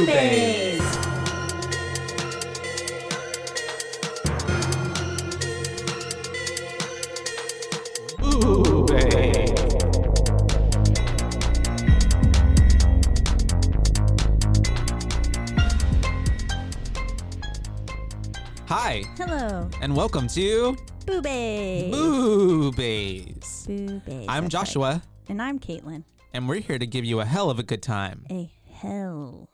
Boobies! Hi, Hello. and welcome to Boobies! Boobies. Boobies. I'm that's Joshua, right. And I'm Caitlin. and we're here to give you a hell of a good time. A hell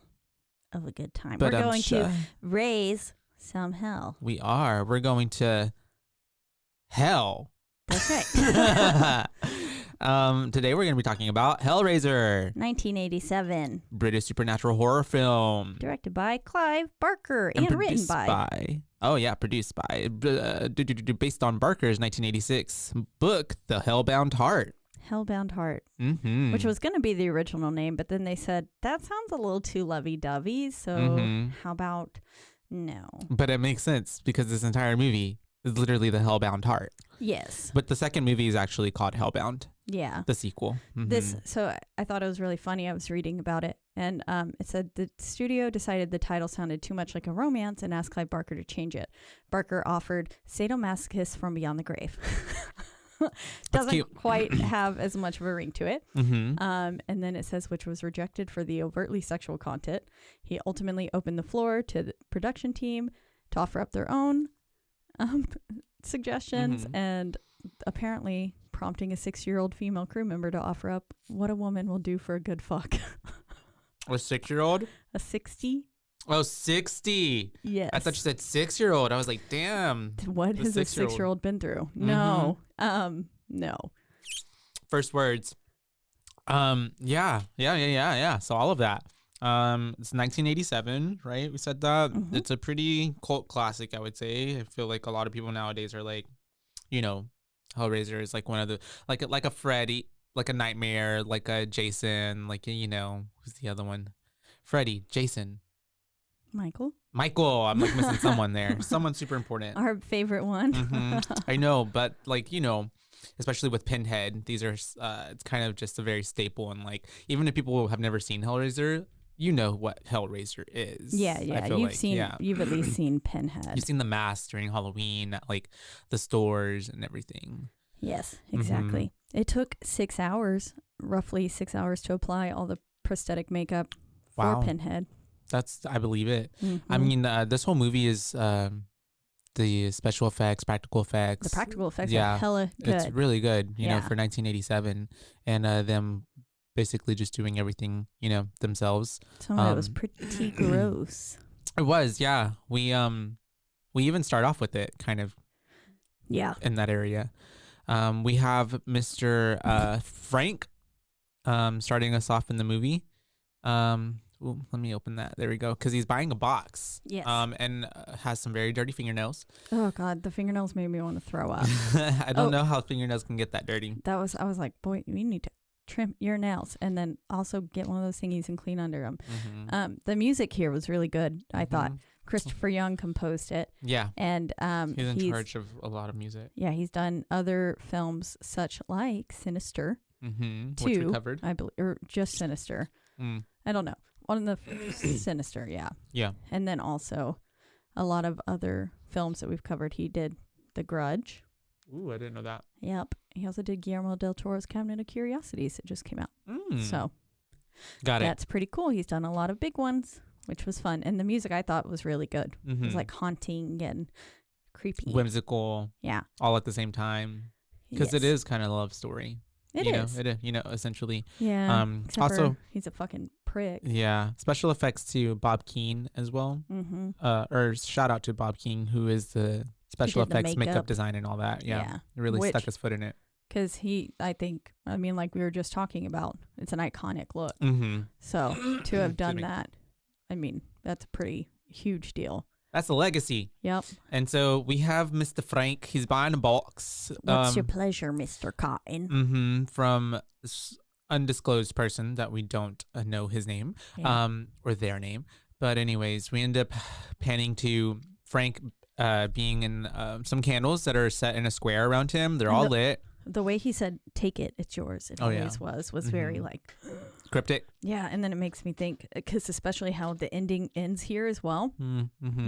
of a good time. But We're going to raise some hell. We are. We're going to hell. That's right. Today we're going to be talking about Hellraiser, 1987. British supernatural horror film. Directed by Clive Barker and written produced by. Oh yeah, produced by. Based on Barker's 1986 book, The Hellbound Heart. Hellbound Heart, Mm-hmm. which was going to be the original name, but then they said, that sounds a little too lovey-dovey, so how about no? But it makes sense because this entire movie is literally The Hellbound Heart. Yes. But the second movie is actually called Hellbound, Yeah. the sequel. So I thought it was really funny. I was reading about it, and it said the studio decided the title sounded too much like a romance and asked Clive Barker to change it. Barker offered Sadomasochist from Beyond the Grave. Doesn't quite have as much of a ring to it. Mm-hmm. And then it says, which was rejected for the overtly sexual content. He ultimately opened the floor to the production team to offer up their own suggestions, and apparently prompting a 6-year-old female crew member to offer up what a woman will do for a good fuck. A 6-year-old? A 60? Oh, 60. Yes. I thought you said 6-year-old. I was like, damn. What has a 6-year-old been through? No. No. First words. Yeah. So all of that. It's 1987, right? We said that. Mm-hmm. It's a pretty cult classic, I would say. I feel like a lot of people nowadays are like, Hellraiser is like one of the, like a Freddy, like a Nightmare, like a Jason, like, who's the other one? Freddy, Jason. Michael? I'm like missing someone there. Someone super important. Our favorite one. I know, but especially with Pinhead, these are, it's kind of just a very staple. And like, even if people have never seen Hellraiser, you know what Hellraiser is. Yeah. You've at least seen Pinhead. You've seen the mask during Halloween at like the stores and everything. Yes, exactly. It took 6 hours, roughly 6 hours, to apply all the prosthetic makeup for Pinhead. I believe it. Mm-hmm. I mean, this whole movie is the special effects, practical effects. The practical effects are hella good. It's really good, for 1987. And them basically just doing everything, themselves. Some of it was pretty gross. It was, yeah. We even start off with it kind of in that area. We have Mr. Frank starting us off in the movie. Let me open that. There we go. Because he's buying a box. Yes. And has some very dirty fingernails. Oh God, the fingernails made me want to throw up. I don't know how fingernails can get that dirty. I was like, boy, you need to trim your nails and then also get one of those thingies and clean under them. Mm-hmm. The music here was really good. I thought Christopher Young composed it. Yeah. And he's in charge of a lot of music. Yeah, he's done other films such like Sinister. Mm-hmm. Which we covered. I believe, or just Sinister. I don't know. One of the Sinister, yeah. Yeah. And then also a lot of other films that we've covered. He did The Grudge. Ooh, I didn't know that. Yep. He also did Guillermo del Toro's Cabinet of Curiosities. It just came out. So that's pretty cool. He's done a lot of big ones, which was fun. And the music I thought was really good. It was like haunting and creepy. Whimsical. Yeah. All at the same time. Because it is kind of a love story. It is. Essentially. Yeah. Also, he's a fucking prick. Yeah. Special effects to Bob Keane as well. Mm-hmm. Or shout out to Bob Keane, who is the special effects, makeup design, and all that. Yeah. He really stuck his foot in it. Because like we were just talking about, it's an iconic look. Mm-hmm. So to have done that, that's a pretty huge deal. That's a legacy. Yep. And so we have Mr. Frank. He's buying a box. What's your pleasure, Mr. Cotton? Mm-hmm. From undisclosed person that we don't know his name, or their name. But anyways, we end up panning to Frank being in some candles that are set in a square around him. They're all lit. The way he said, "Take it, it's yours." It always was very like. cryptic. Yeah, and then it makes me think, because especially how the ending ends here as well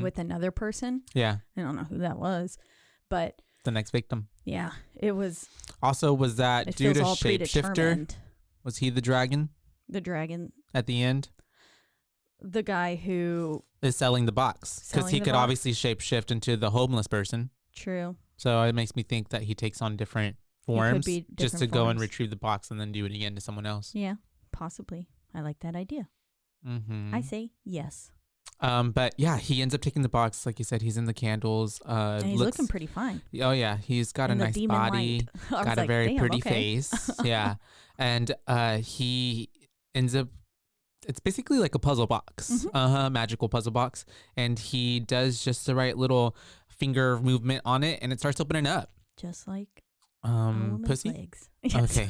with another person. Yeah. I don't know who that was, but the next victim. Yeah, it was. Also, was that dude a shapeshifter? Was he the dragon? The dragon at the end. The guy who is selling the box, because he could obviously shapeshift into the homeless person. True. So it makes me think that he takes on different forms just to go and retrieve the box and then do it again to someone else. Yeah, possibly. I like that idea. I say yes. But yeah, he ends up taking the box. Like you said, he's in the candles. And he's looking pretty fine. Oh yeah, he's got a nice body, got a very pretty face. Yeah, and he ends up. It's basically like a puzzle box, magical puzzle box, and he does just the right little finger movement on it, and it starts opening up, just like pussy. Legs. Yes. Okay.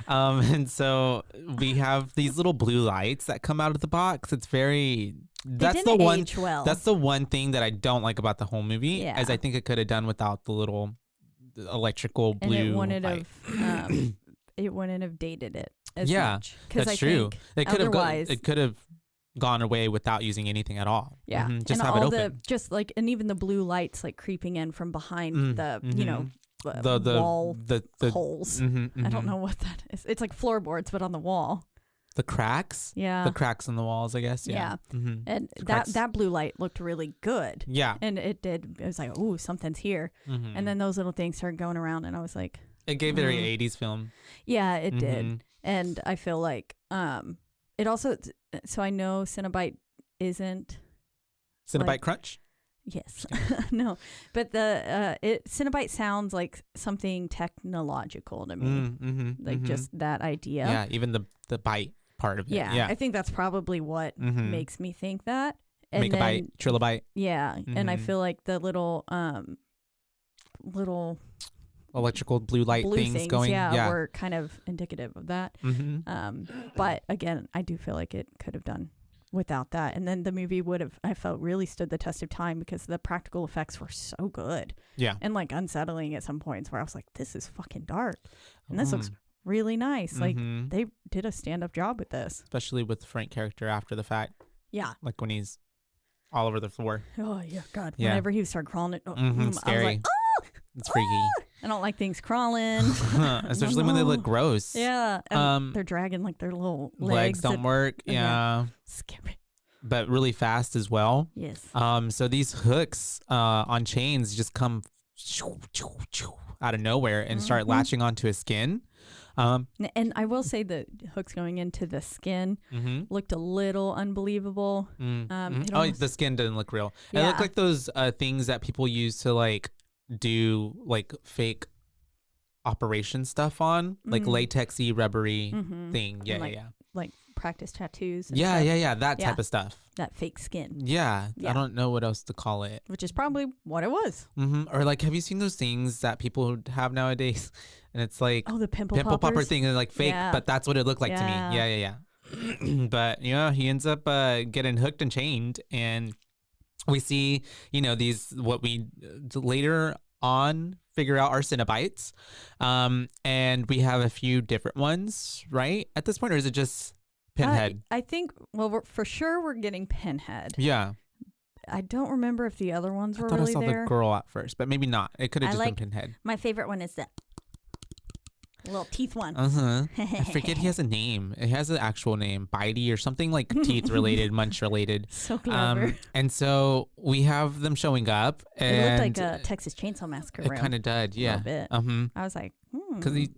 And so we have these little blue lights that come out of the box. It's very. That's the one. That's the one thing that I don't like about the whole movie, as I think it could have done without the little electrical blue. And it wouldn't have dated it. As much, that's true. It could have gone away without using anything at all. Yeah, just and have it open. And even the blue lights like creeping in from behind the wall the holes. I don't know what that is. It's like floorboards, but on the wall. The cracks. Yeah, the cracks in the walls, I guess. Yeah, and that blue light looked really good. Yeah, and it did. It was like, ooh, something's here. And then those little things started going around, and I was like, it gave very 80s film. Yeah, it did. And I feel like it also, so I know Cenobite isn't Cenobite Crunch? Yes. No, but Cenobite sounds like something technological to me. Just that idea. Yeah, even the bite part of it. Yeah. I think that's probably what makes me think that. And Megabite, trilobite. Yeah, and I feel like the little electrical blue light things going, were kind of indicative of that. But again, I do feel like it could have done without that, and then the movie would have, I felt, really stood the test of time because the practical effects were so good. Yeah, and like unsettling at some points where I was like, this is fucking dark, and this looks really nice. Like they did a stand-up job with this, especially with the Frank character after the fact. Yeah, like when he's all over the floor. Oh yeah, God. Yeah. Whenever he started crawling, scary. I was like, it's freaky. I don't like things crawling. Especially when they look gross. Yeah. And they're dragging like their little legs. Don't work. Yeah. Scary. But really fast as well. Yes. So these hooks on chains just come out of nowhere and start latching onto his skin. And I will say the hooks going into the skin looked a little unbelievable. The skin didn't look real. Yeah. It looked like those things that people use to like do like fake operation stuff on, like latexy rubbery thing. Yeah, like practice tattoos. Yeah. That type of stuff. That fake skin. Yeah, I don't know what else to call it. Which is probably what it was. Or like, have you seen those things that people have nowadays? And it's like, the pimple popper thing, and like fake, but that's what it looked like to me. Yeah. But he ends up getting hooked and chained, and we see, these, what we later on figure out are Cenobites. And we have a few different ones, right? At this point, or is it just Pinhead? I think, for sure we're getting Pinhead. Yeah. I don't remember if the other ones were really there. I thought I saw there. the girl at first, but maybe not. It could have just been Pinhead. My favorite one is the little teeth one. I forget he has a name. It has an actual name, Bitey or something like teeth related, munch related. So clever. And so we have them showing up. And it looked like a Texas Chainsaw Massacre room. It kind of did, yeah. A bit. I was like, because he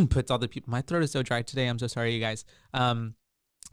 puts all the people. My throat is so dry today. I'm so sorry, you guys.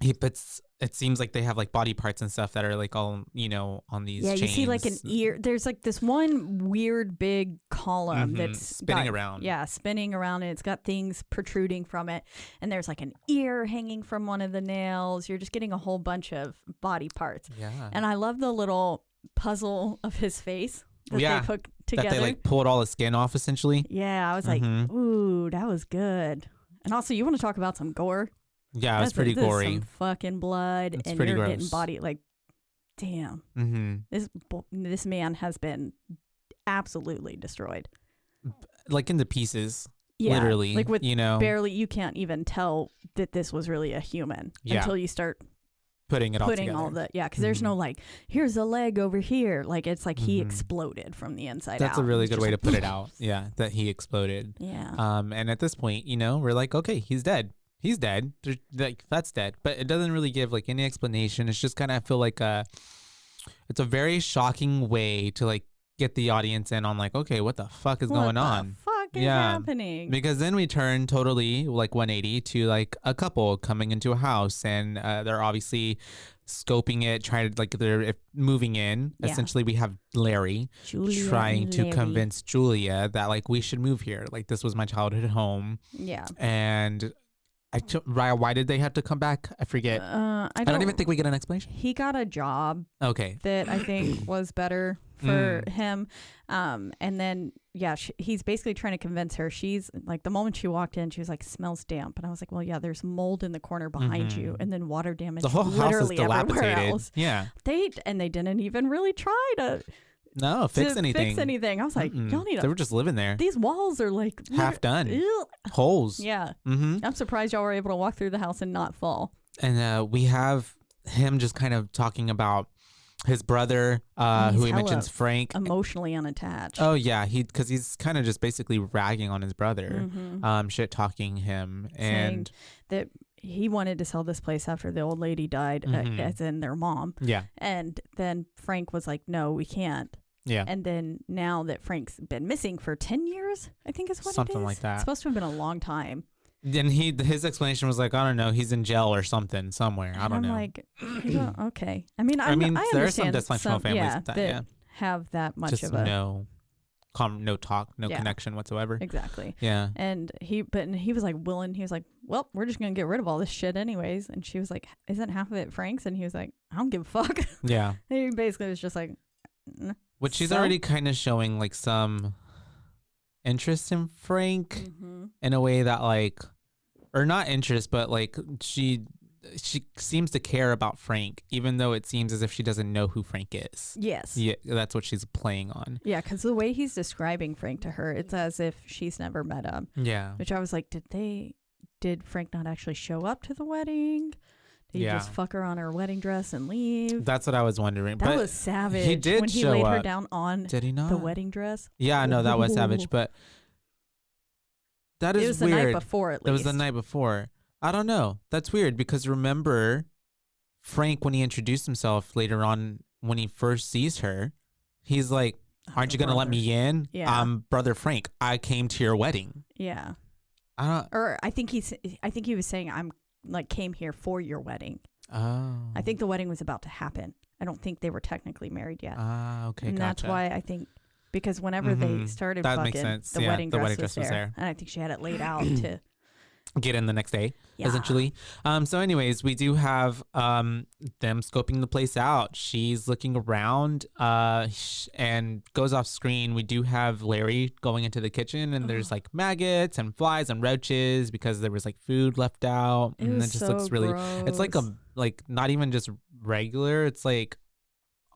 He puts. It seems like they have like body parts and stuff that are like all on these. Yeah, chains. You see like an ear. There's like this one weird big column that's spinning around. Yeah, spinning around, and it's got things protruding from it. And there's like an ear hanging from one of the nails. You're just getting a whole bunch of body parts. Yeah. And I love the little puzzle of his face that they put together. That they like pulled all the skin off essentially. Yeah, I was like, ooh, that was good. And also, you want to talk about some gore? Yeah, it was pretty gory. Some fucking blood, it's and you're gross. Getting body like, damn. This man has been absolutely destroyed. Like into pieces. literally, like with you know, barely, you can't even tell that this was really a human until you start putting all the because there's no like, here's a leg over here. Like it's like he exploded from the inside out. That's a really good way to put it out. Yeah, that he exploded. Yeah. And at this point, you know, we're like, okay, he's dead. He's dead. Like that's dead. But it doesn't really give like any explanation. It's just kind of, I feel like it's a very shocking way to like get the audience in on like, okay, what the fuck is going on? Is happening? Because then we turn totally like 180 to like a couple coming into a house, and they're obviously scoping it, trying to like they're moving in. Yeah. Essentially, we have Larry trying to convince Julia that like we should move here. Like this was my childhood home. Yeah. And why did they have to come back? I forget. I don't even think we get an explanation. He got a job. Okay. That I think was better for him. And then, he's basically trying to convince her. She's like, the moment she walked in, she was like, smells damp. And I was like, well, yeah, there's mold in the corner behind you, and then water damage the whole literally house is everywhere dilapidated. else. Yeah. They didn't even really try to fix anything. I was like, y'all need they were just living there. These walls are like half done. Holes. Yeah. I'm surprised y'all were able to walk through the house and not fall. And we have him just kind of talking about his brother, who he mentions, Frank, emotionally unattached. Oh yeah, because he's kind of just basically ragging on his brother, shit talking him, and that he wanted to sell this place after the old lady died, as in their mom. Yeah, and then Frank was like, "No, we can't." Yeah, and then now that Frank's been missing for 10 years, I think is what something it is. Like that. It's supposed to have been a long time. Then his explanation was like, I don't know, he's in jail or something somewhere. I don't know. I'm like, okay. I mean, I understand there are some dysfunctional families that have that much just of a no talk, no connection whatsoever. Exactly. Yeah. And he was like willing. He was like, well, we're just gonna get rid of all this shit anyways. And she was like, isn't half of it Frank's? And he was like, I don't give a fuck. Yeah. And he basically was just like, which she's already kind of showing like some interest in Frank in a way that like, or not interest, but like she seems to care about Frank, even though it seems as if she doesn't know who Frank is. Yes. Yeah, that's what she's playing on. Yeah, because the way he's describing Frank to her, it's as if she's never met him. Yeah. Which I was like, did Frank not actually show up to the wedding? Did he just fuck her on her wedding dress and leave? That's what I was wondering. That was savage. He did when he laid her down on did he not? The wedding dress. Yeah, I know that was savage, but that is weird. It was the night before, at least. It was the night before. I don't know. That's weird because remember, Frank, when he introduced himself later on, when he first sees her, he's like, aren't you going to let me in? Yeah. I'm Brother Frank. I came to your wedding. Yeah. I think he was saying, I'm like, came here for your wedding. Oh. I think the wedding was about to happen. I don't think they were technically married yet. Okay. And that's why I think, because whenever they started that fucking, makes sense. the wedding dress was there. And I think she had it laid out to get in the next day, essentially. So anyways, we do have them scoping the place out. She's looking around and goes off screen. We do have Larry going into the kitchen, and there's like maggots and flies and roaches because there was like food left out. And it just looks really gross. It's like not even just regular, it's like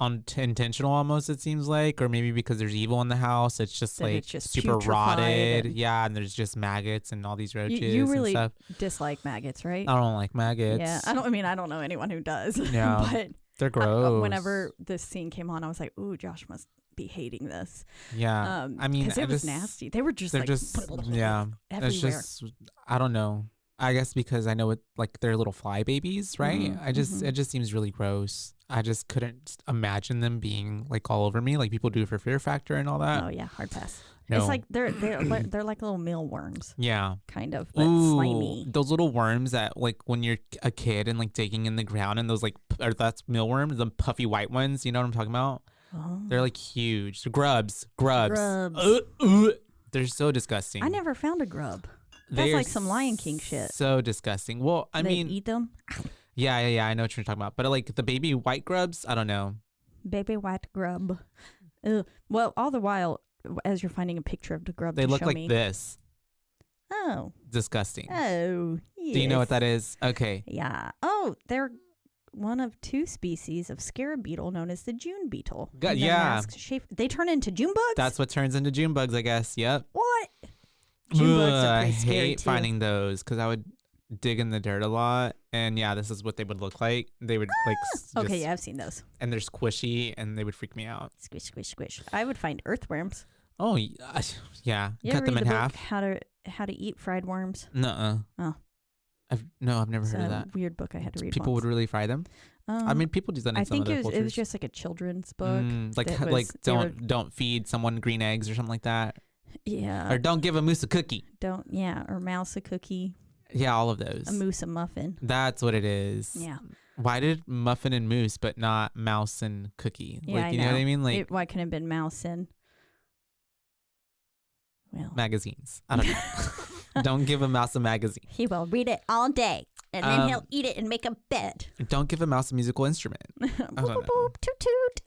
intentional almost, it seems like, or maybe because there's evil in the house, it's just like it's just super rotted, and there's just maggots and all these roaches. You really and stuff. Dislike maggots, right? I don't like maggots. Yeah, I don't know anyone who does. Yeah, but they're gross. Whenever this scene came on, I was like, ooh, Josh must be hating this. Yeah, I mean, because it was nasty. They were just everywhere. It's just, I don't know. I guess because I know it, like they're little fly babies, right? It just seems really gross. I just couldn't imagine them being like all over me, like people do for Fear Factor and all that. Oh yeah, hard pass. No. It's like they're like little mealworms. Yeah, kind of, but slimy. Those little worms that like when you're a kid and like digging in the ground, and those like that's mealworms, the puffy white ones. You know what I'm talking about? Oh. They're like huge. Grubs. They're so disgusting. I never found a grub. That's like some Lion King shit. So disgusting. Well, I mean, eat them. Yeah. I know what you're talking about. But like the baby white grubs, I don't know. Baby white grub. Ugh. Well, all the while, as you're finding a picture of the grub, they look like this. Oh. Disgusting. Oh. Yes. Do you know what that is? Okay. Yeah. Oh, they're one of two species of scarab beetle known as the June beetle. Yeah. They turn into June bugs? That's what turns into June bugs, I guess. Yep. What? June bugs are pretty I scary hate too. finding those because I would dig in the dirt a lot, and yeah, this is what they would look like. They would Okay, yeah, I've seen those. And they're squishy, and they would freak me out. Squish, squish, squish. I would find earthworms. Oh yeah, You cut ever them read in the half. book, How to Eat Fried Worms? Nuh-uh. Oh. I've never heard of that. Weird book I had to read. People once. would really fry them. I mean, people do that in some other cultures. It was just like a children's book. Don't feed someone green eggs or something like that. Yeah. Or don't give a moose a cookie. Or mouse a cookie. Yeah, all of those. A moose a muffin. That's what it is. Yeah. Why did muffin and moose but not mouse and cookie? Yeah, you know what I mean? Why couldn't it have been mouse and magazines? I don't know. Don't give a mouse a magazine. He will read it all day. And then he'll eat it and make a bed. Don't give a mouse a musical instrument. Boop, boop, boop, toot, toot.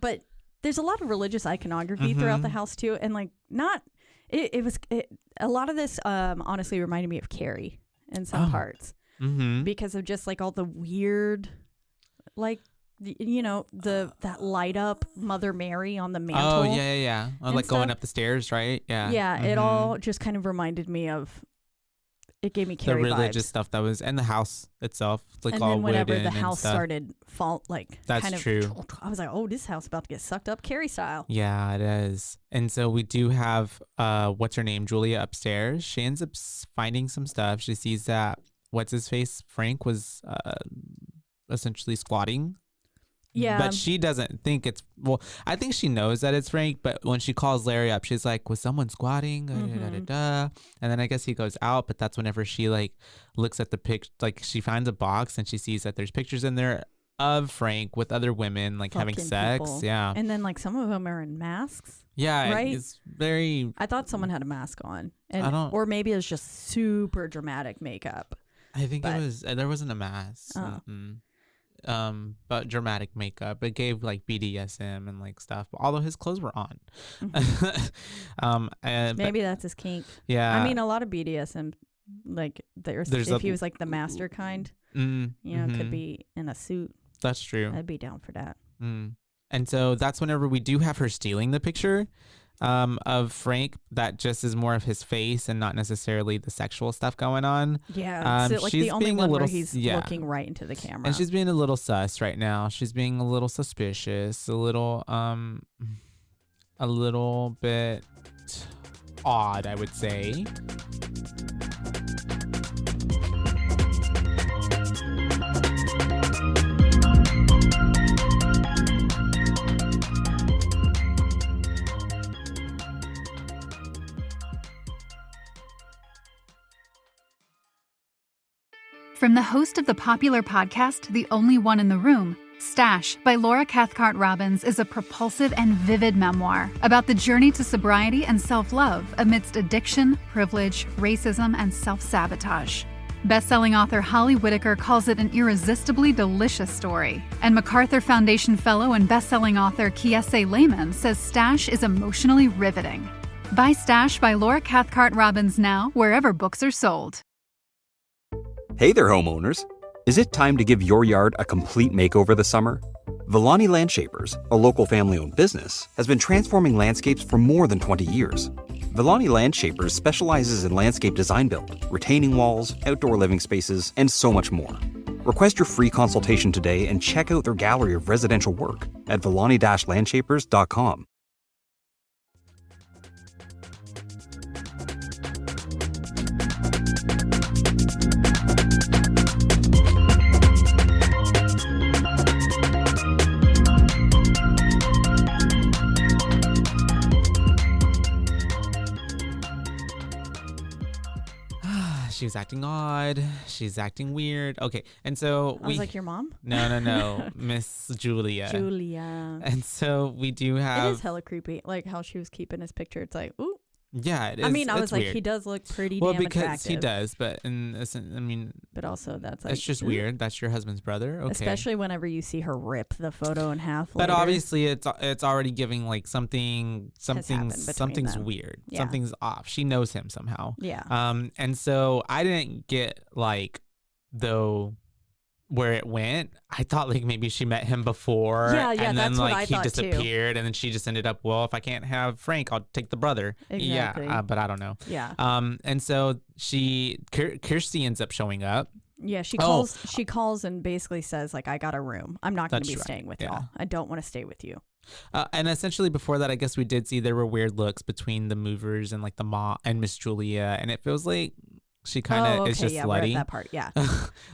But there's a lot of religious iconography throughout the house too, and a lot of this honestly reminded me of Carrie in some parts because of just like all the weird, like that light up Mother Mary on the mantle. Oh yeah. Like stuff. Going up the stairs, right? Yeah. Yeah, it all just kind of reminded me of. It gave me Carrie the religious vibes. Stuff that was, and the house itself, like and all then whenever wooden the house stuff. started that's kind of, true. I was like, oh, this house is about to get sucked up Carrie style. Yeah, it is. And so we do have what's her name, Julia, upstairs. She ends up finding some stuff. She sees that what's his face, Frank, was essentially squatting. Yeah. But she doesn't think it's, I think she knows that it's Frank, but when she calls Larry up, she's like, was someone squatting? And then I guess he goes out, but that's whenever she like looks at the picture, like she finds a box and she sees that there's pictures in there of Frank with other women like having sex. People. Yeah. And then like some of them are in masks. Yeah. Right? It's very. I thought someone had a mask on. Or maybe it was just super dramatic makeup. I think there wasn't a mask. Oh. But dramatic makeup. It gave like BDSM and like stuff, although his clothes were on. Maybe that's his kink. Yeah. I mean, a lot of BDSM, like if he was like the master kind, could be in a suit. That's true. I'd be down for that. And so that's whenever we do have her stealing the picture of Frank that just is more of his face and not necessarily the sexual stuff going on. Yeah, it's like the only one where he's looking right into the camera. And she's being a little sus right now. She's being a little suspicious, a little bit odd, I would say. From the host of the popular podcast, The Only One in the Room, Stash by Laura Cathcart Robbins is a propulsive and vivid memoir about the journey to sobriety and self-love amidst addiction, privilege, racism, and self-sabotage. Best-selling author Holly Whitaker calls it an irresistibly delicious story, and MacArthur Foundation fellow and best-selling author Kiese Lehman says Stash is emotionally riveting. Buy Stash by Laura Cathcart Robbins now, wherever books are sold. Hey there, homeowners. Is it time to give your yard a complete makeover this summer? Villani Landshapers, a local family-owned business, has been transforming landscapes for more than 20 years. Villani Landshapers specializes in landscape design build, retaining walls, outdoor living spaces, and so much more. Request your free consultation today and check out their gallery of residential work at villani-landshapers.com. She's acting odd. She's acting weird. Okay, and so I was like, your mom? No, Miss Julia. Julia. And so we do have. It is hella creepy, like how she was keeping his picture. It's like, ooh. Yeah, it is. I mean, I was like, weird. he does look pretty damn attractive. Well, because he does, but but also that's like, it's just weird. That's your husband's brother, okay? Especially whenever you see her rip the photo in half. But later. obviously, it's already giving like something's them. weird. Yeah. Something's off. She knows him somehow. Yeah. And so I didn't get like though where it went, I thought like maybe she met him before. Yeah, and then that's what like I he thought, disappeared, and then she just ended up, well, if I can't have Frank, I'll take the brother. Exactly. Yeah, but I don't know. Yeah. And so Kirsty ends up showing up. Yeah, she calls and basically says, like, I got a room. I'm not going to be staying with y'all. I don't want to stay with you. And essentially before that, I guess we did see there were weird looks between the movers and like the mom and Miss Julia, and it feels like she kind of is just slutty. We're at that part, yeah.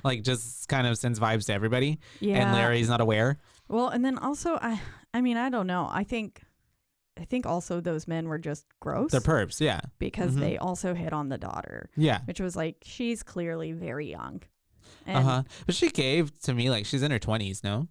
Like just kind of sends vibes to everybody. Yeah. And Larry's not aware. Well, and then also, I mean, I don't know. I think also those men were just gross. They're perps, yeah. Because they also hit on the daughter. Yeah. Which was like, she's clearly very young. And But she gave to me like she's in her 20s, no?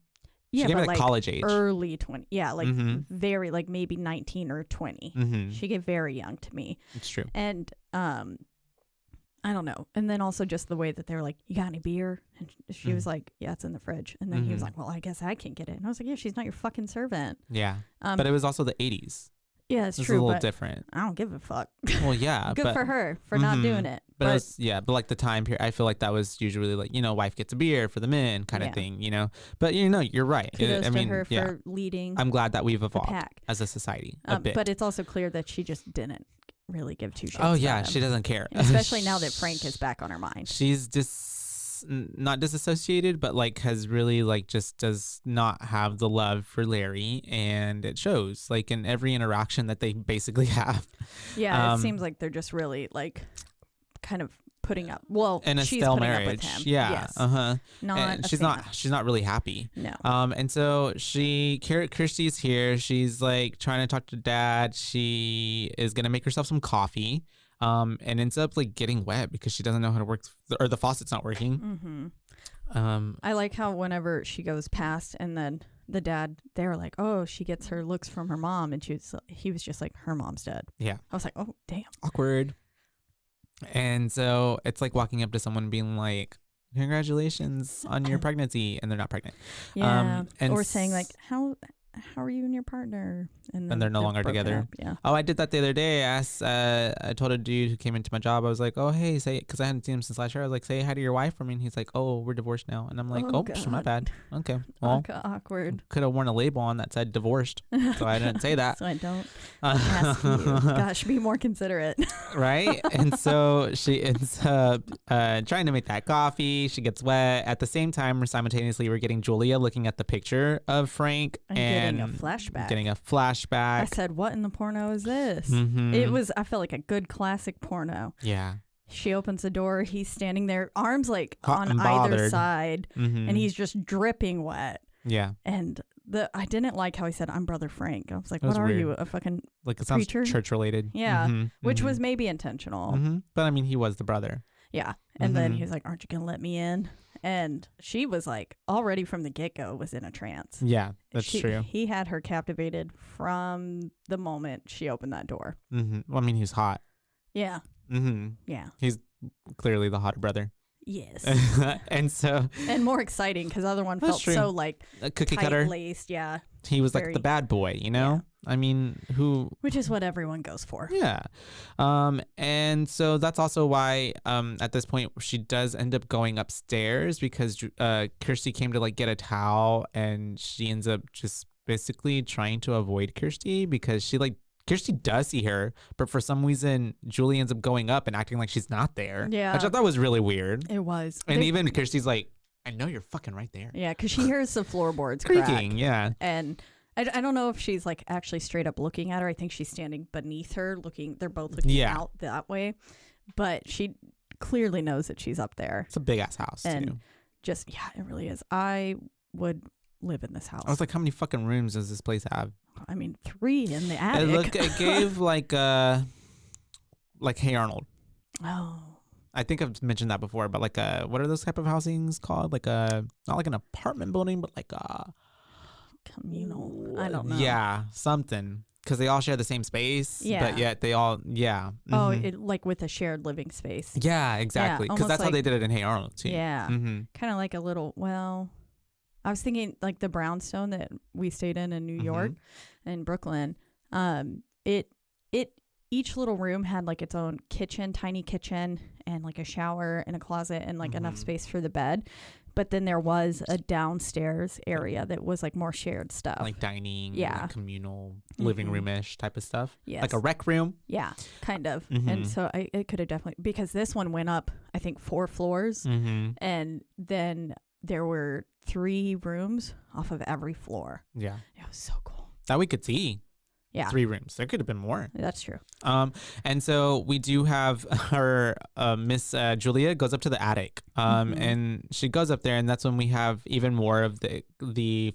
Yeah, she gave but me like college age. Early 20. Yeah, like very, like maybe 19 or 20. She gave very young to me. It's true. And I don't know. And then also just the way that they were like, you got any beer? And she was like, yeah, it's in the fridge. And then he was like, well, I guess I can't get it. And I was like, yeah, she's not your fucking servant. Yeah. But it was also the 80s. Yeah, it's true. It's a little different. I don't give a fuck. Well, yeah. Good for her for not doing it. But it was, but like the time period, I feel like that was usually like, wife gets a beer for the men kind of thing, But, you're right. Kudos to her for leading. I'm glad that we've evolved as a society a bit. But it's also clear that she just didn't really give two shits. Oh, yeah. She doesn't care. Especially now that Frank is back on her mind. She's not disassociated, but like has really like just does not have the love for Larry, and it shows like in every interaction that they basically have. Yeah, it seems like they're just really like kind of putting up. Well, in a she's stale putting marriage. Up with him. Yeah. Yes. And she's not really happy. No. And so Kirsty's here. She's like trying to talk to Dad. She is gonna make herself some coffee. And ends up like getting wet because she doesn't know how to work, or the faucet's not working. I like how whenever she goes past, and then the dad, they're like, oh, she gets her looks from her mom, and he was just like, her mom's dead. Yeah. I was like, oh, damn. Awkward. And so it's like walking up to someone being like, congratulations on your pregnancy, and they're not pregnant. Yeah. Or saying like, how are you and your partner? And they're no longer together. Up. Yeah. Oh, I did that the other day. I told a dude who came into my job, I was like, oh, hey, say it, because I hadn't seen him since last year. I was like, say hi to your wife for me. And he's like, oh, we're divorced now. And I'm like, oh, my bad. Okay. Well, awkward. Could have worn a label on that said divorced. So I didn't say that. So I don't ask you. Gosh, be more considerate. Right? And so she ends up trying to make that coffee. She gets wet. At the same time, we're getting Julia looking at the picture of Frank and getting a flashback. I said, what in the porno is this? I felt like a good classic porno. Yeah. She opens the door. He's standing there, arms like Hot on either side, and he's just dripping wet. Yeah. And I didn't like how he said, I'm Brother Frank. I was like, what are you, a fucking like it sounds preacher? Church related. Yeah. Which was maybe intentional. But I mean, he was the brother. Yeah. And then he was like, aren't you going to let me in? And she was like, already from the get-go was in a trance. Yeah, that's true. He had her captivated from the moment she opened that door. Well, I mean, he's hot. Yeah. Yeah. He's clearly the hotter brother. Yes. And more exciting because the other one felt so like a cookie cutter laced. Yeah. He was like the bad boy, Yeah. I mean, which is what everyone goes for. Yeah. And so that's also why at this point she does end up going upstairs because Kirsty came to like get a towel, and she ends up just basically trying to avoid Kirsty because Kirsty does see her, but for some reason Julie ends up going up and acting like she's not there. Yeah. Which I thought was really weird. It was. And even Kirsty's like, I know you're fucking right there. Yeah, because she hears the floorboards creaking. Crack. Yeah. And I don't know if she's like actually straight up looking at her. I think she's standing beneath her looking. They're both looking out that way. But she clearly knows that she's up there. It's a big ass house. And just, yeah, it really is. I would live in this house. I was like, how many fucking rooms does this place have? I mean, 3 in the attic. It gave like Hey Arnold. Oh. I think I've mentioned that before, but like what are those type of housings called? Like not like an apartment building, but like a communal. I don't know. Yeah, something. Because they all share the same space, but yet they all, Oh, like with a shared living space. Yeah, exactly. Because that's how they did it in Hey Arnold too. Yeah. Kind of like a little, I was thinking like the brownstone that we stayed in New York and Brooklyn. Each little room had like its own kitchen, tiny kitchen, and like a shower and a closet and like enough space for the bed. But then there was a downstairs area that was like more shared stuff. Like dining, like communal living room-ish type of stuff. Yes. Like a rec room. Yeah, kind of. And so it could have definitely, because this one went up, I think 4 floors. And then there were 3 rooms off of every floor. Yeah. It was so cool. That we could see. Yeah. 3 rooms. There could have been more. That's true. And so we do have her, Miss Julia goes up to the attic. And she goes up there, and that's when we have even more of the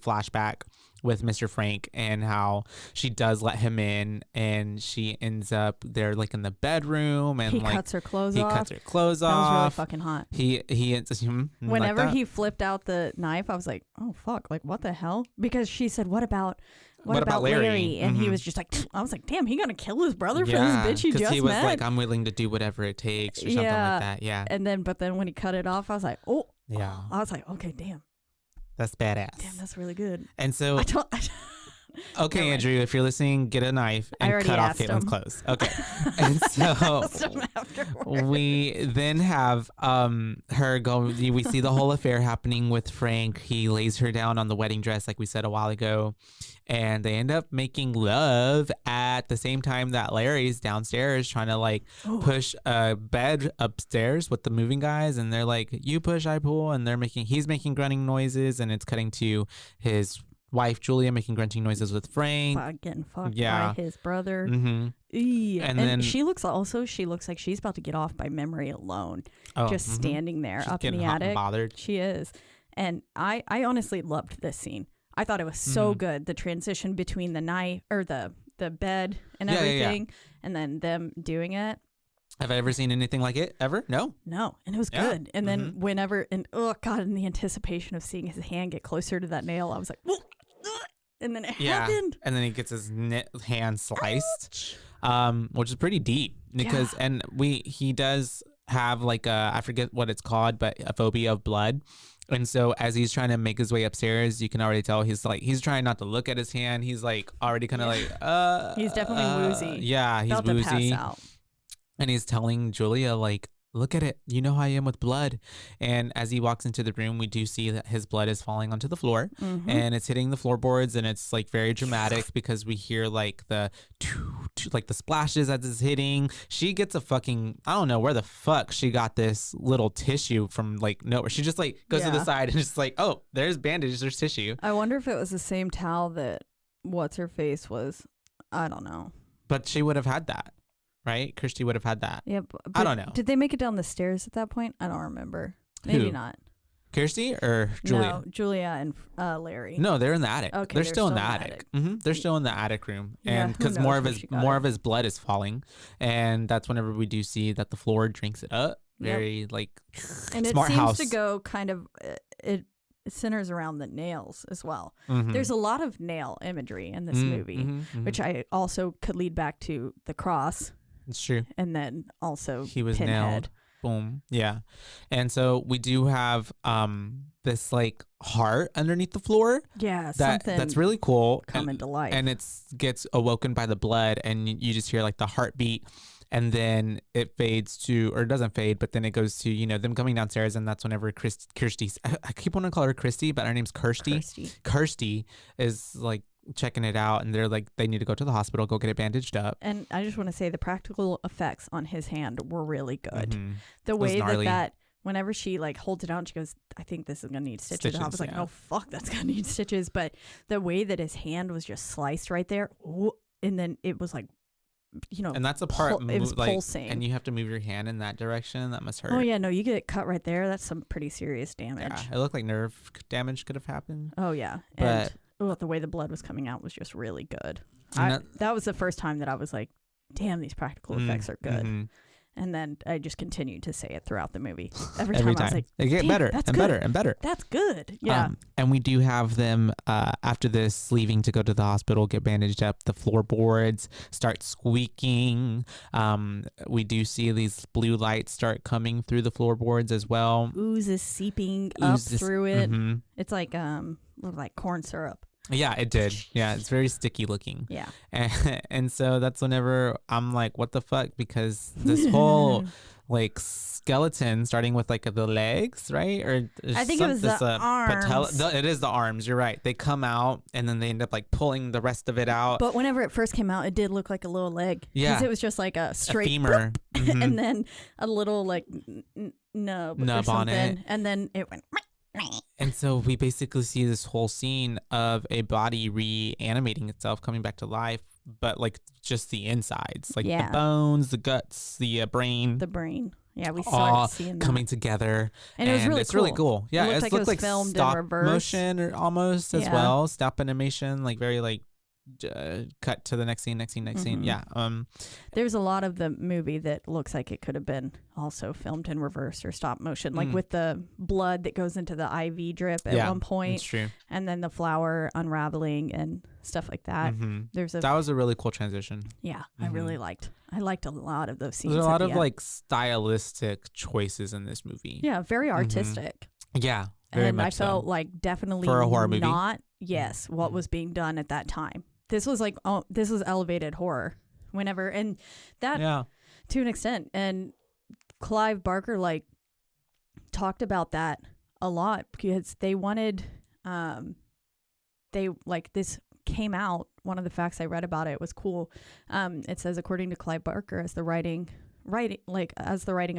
flashback with Mr. Frank and how she does let him in, and she ends up there like in the bedroom, and he cuts her clothes off. He cuts her clothes off. That was really fucking hot. Whenever he flipped out the knife, I was like, oh fuck, like what the hell? Because she said, what about Larry? And he was just like, I was like, damn, he gonna kill his brother for this bitch he just met? Because he was like, I'm willing to do whatever it takes or something like that. Yeah. And then, but then when he cut it off, I was like, oh. Yeah. I was like, okay, damn. That's badass. Damn, that's really good. And so, okay, Andrew, if you're listening, get a knife and cut off Caitlin's clothes. Okay. And so we then have her go. We see the whole affair happening with Frank. He lays her down on the wedding dress, like we said a while ago, and they end up making love at the same time that Larry's downstairs trying to like push a bed upstairs with the moving guys, and they're like, you push, I pull, and he's making grunting noises, and it's cutting to his wife Julia making grunting noises with Frank, getting fucked by his brother. And then she looks like she's about to get off by memory alone, just standing there she's up in the hot attic. And bothered. She is. And I honestly loved this scene. I thought it was so good, the transition between the knife or the bed and everything, and then them doing it. Have I ever seen anything like it ever? No, and it was good. And then whenever, and oh god, in the anticipation of seeing his hand get closer to that nail, I was like, and then it happened. And then he gets his hand sliced, which is pretty deep because, and he does have like I forget what it's called, but a phobia of blood. And so as he's trying to make his way upstairs, you can already tell he's trying not to look at his hand. He's like already kind of like, he's definitely woozy. Yeah, he's woozy. To pass out. And he's telling Julia, like, look at it. You know how I am with blood. And as he walks into the room, we do see that his blood is falling onto the floor and it's hitting the floorboards, and it's like very dramatic because we hear like the splashes as it's hitting. She gets a fucking, I don't know where the fuck she got this little tissue from, like nowhere. She just like goes to the side and just like, oh, there's bandage, there's tissue. I wonder if it was the same towel that what's her face was. I don't know. But she would have had that. Right? Kirsty would have had that. Yeah, but I don't know. Did they make it down the stairs at that point? I don't remember. Maybe not. Kirsty or Julia? No, Julia and Larry. No, they're in the attic. Okay, they're still in the attic. They're still in the attic room, and because more of his blood is falling, and that's whenever we do see that the floor drinks it up. Very like and smart it seems house. to go kind of it centers around the nails as well. There's a lot of nail imagery in this movie, which I also could lead back to the cross. It's true. And then also he was Pinhead. Nailed. Boom. Yeah. And so we do have this like heart underneath the floor. Yeah. That's really cool. Coming to life. And it gets awoken by the blood, and you just hear like the heartbeat, and then it fades to, or it doesn't fade, but then it goes to, you know, them coming downstairs, and that's whenever Kirsty, I keep wanting to call her Christy, but her name's Kirsty. Kirsty is like checking it out, and they're like, they need to go to the hospital, go get it bandaged up. And I just want to say the practical effects on his hand were really good. The way that whenever she like holds it out and she goes, I think this is gonna need stitches. I was like, oh fuck, that's gonna need stitches. But the way that his hand was just sliced right there, and then it was like, you know, and that's a part it was like, pulsing, and you have to move your hand in that direction. That must hurt. Oh yeah, no, you get cut right there. That's some pretty serious damage. Yeah, it looked like nerve damage could have happened. Oh yeah, but the way the blood was coming out was just really good. That was the first time that I was like, damn, these practical effects are good. And then I just continued to say it throughout the movie. Every time I was like, they get better and better and better. That's good. Yeah. And we do have them after this leaving to go to the hospital, get bandaged up. The floorboards start squeaking. We do see these blue lights start coming through the floorboards as well. Ooze is seeping up through it. It's like corn syrup. Yeah, it did. Yeah, it's very sticky looking. Yeah. And so that's whenever I'm like, what the fuck? Because this whole like skeleton, starting with like the legs, right? Or I think it was the arms. It is the arms. You're right. They come out and then they end up like pulling the rest of it out. But whenever it first came out, it did look like a little leg. Yeah. Because it was just like a straight femur. And then a little like nub on it. And then it went. And so we basically see this whole scene of a body reanimating itself, coming back to life, but like just the insides, like the bones, the guts, the brain. The brain. Yeah, we started seeing that. Coming together. And it was really it's cool. really cool. Yeah, it looked like filmed stop in reverse. Motion or almost as well. Stop animation, like very like cut to the next scene. Yeah. There's a lot of the movie that looks like it could have been also filmed in reverse or stop motion, like with the blood that goes into the IV drip at one point. That's true. And then the flower unraveling and stuff like that. That was a really cool transition. Yeah, I liked a lot of those scenes. There's a lot of like stylistic choices in this movie. Yeah, very artistic. Yeah, very and much I felt like definitely for a horror movie. What was being done at that time. This was like, this was elevated horror and that to an extent. And Clive Barker like talked about that a lot because they wanted, this came out. One of the facts I read about it was cool. It says, according to Clive Barker, as the writing of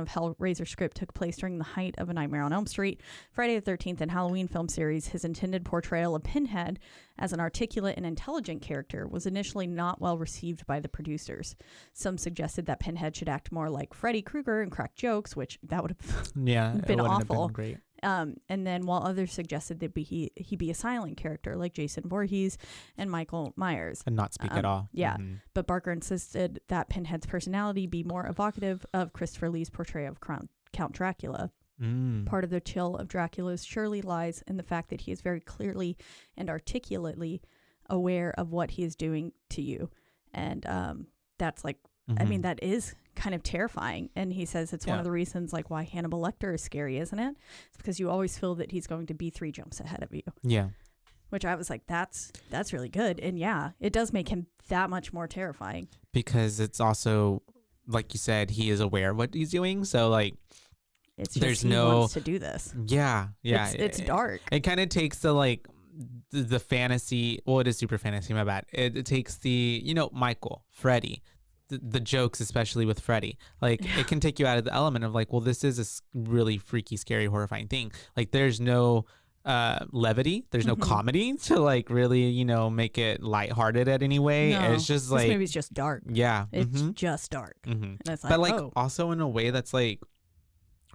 Hellraiser script took place during the height of A Nightmare on Elm Street, Friday the 13th, and Halloween film series, his intended portrayal of Pinhead as an articulate and intelligent character was initially not well received by the producers. Some suggested that Pinhead should act more like Freddy Krueger and crack jokes, which that would have been awful. Have been great. And then while others suggested that he be a silent character like Jason Voorhees and Michael Myers. And not speak at all. Yeah. But Barker insisted that Pinhead's personality be more evocative of Christopher Lee's portrayal of Count Dracula. Part of the chill of Dracula's surely lies in the fact that he is very clearly and articulately aware of what he is doing to you. And that's like, I mean, that is kind of terrifying. And he says it's one of the reasons like why Hannibal Lecter is scary, isn't it? It's because you always feel that he's going to be 3 jumps ahead of you. Yeah. Which I was like, that's really good. And yeah, it does make him that much more terrifying. Because it's also, like you said, he is aware of what he's doing. So like, it's just he wants to do this. Yeah. It's dark. It kind of takes the like the fantasy. Well, it is super fantasy. My bad. It takes the Michael, Freddy, the jokes, especially with Freddy. Like it can take you out of the element of like, well, this is a really freaky, scary, horrifying thing. Like there's no levity, there's no comedy to like really make it lighthearted at any way. No, it's just like this movie's just dark. Yeah, it's just dark. And it's like, but like also in a way that's like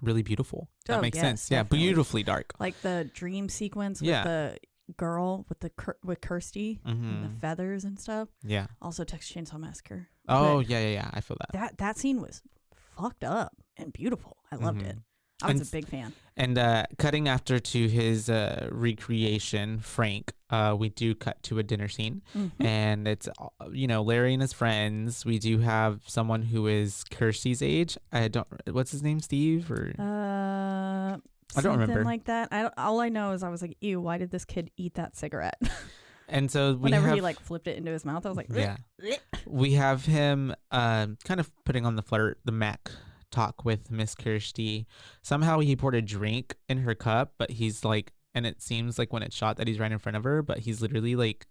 really beautiful. That makes sense. Definitely. Yeah, beautifully dark. Like the dream sequence with the girl with Kirsty and the feathers and stuff. Yeah. Also Texas Chainsaw Massacre. Oh yeah. I feel that. That scene was fucked up and beautiful. I loved it. I was a big fan. And cutting after to his recreation, Frank, we do cut to a dinner scene, and it's Larry and his friends. We do have someone who is Kirsty's age. What's his name? Steve or I don't remember. Something like that. All I know is I was like, ew, why did this kid eat that cigarette? And so whenever he like flipped it into his mouth, I was like, yeah. We have him kind of putting on the Mac talk with Miss Kirsty. Somehow he poured a drink in her cup, but he's like, and it seems like when it's shot that he's right in front of her, but he's literally like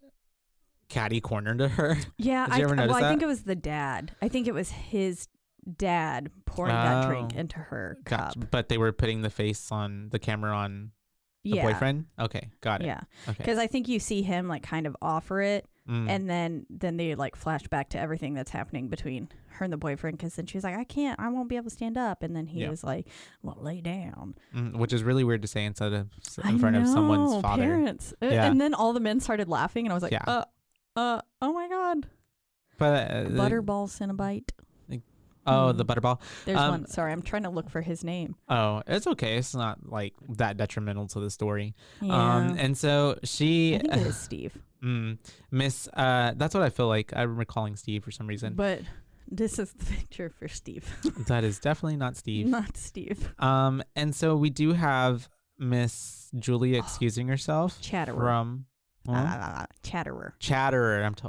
catty cornered to her. Yeah, Did you ever notice that? I think it was the dad. I think it was his dad pouring that drink into her cup. But they were putting the camera on the boyfriend? Okay, got it. Yeah. Okay. Because I think you see him like kind of offer it, and then they like flash back to everything that's happening between her and the boyfriend, because then she's like, I won't be able to stand up, and then he was like, well, lay down. Which is really weird to say in front of someone's father. Parents. Yeah. And then all the men started laughing, and I was like, oh my God. But Butterball Cinnabite. Oh, the Butterball. There's one. Sorry, I'm trying to look for his name. Oh, it's okay. It's not like that detrimental to the story. Yeah. And so I think it is Steve. Miss, that's what I feel like. I'm recalling Steve for some reason. But this is the picture for Steve. That is definitely not Steve. Not Steve. And so we do have Miss Julia excusing herself Chatterer. from Chatterer.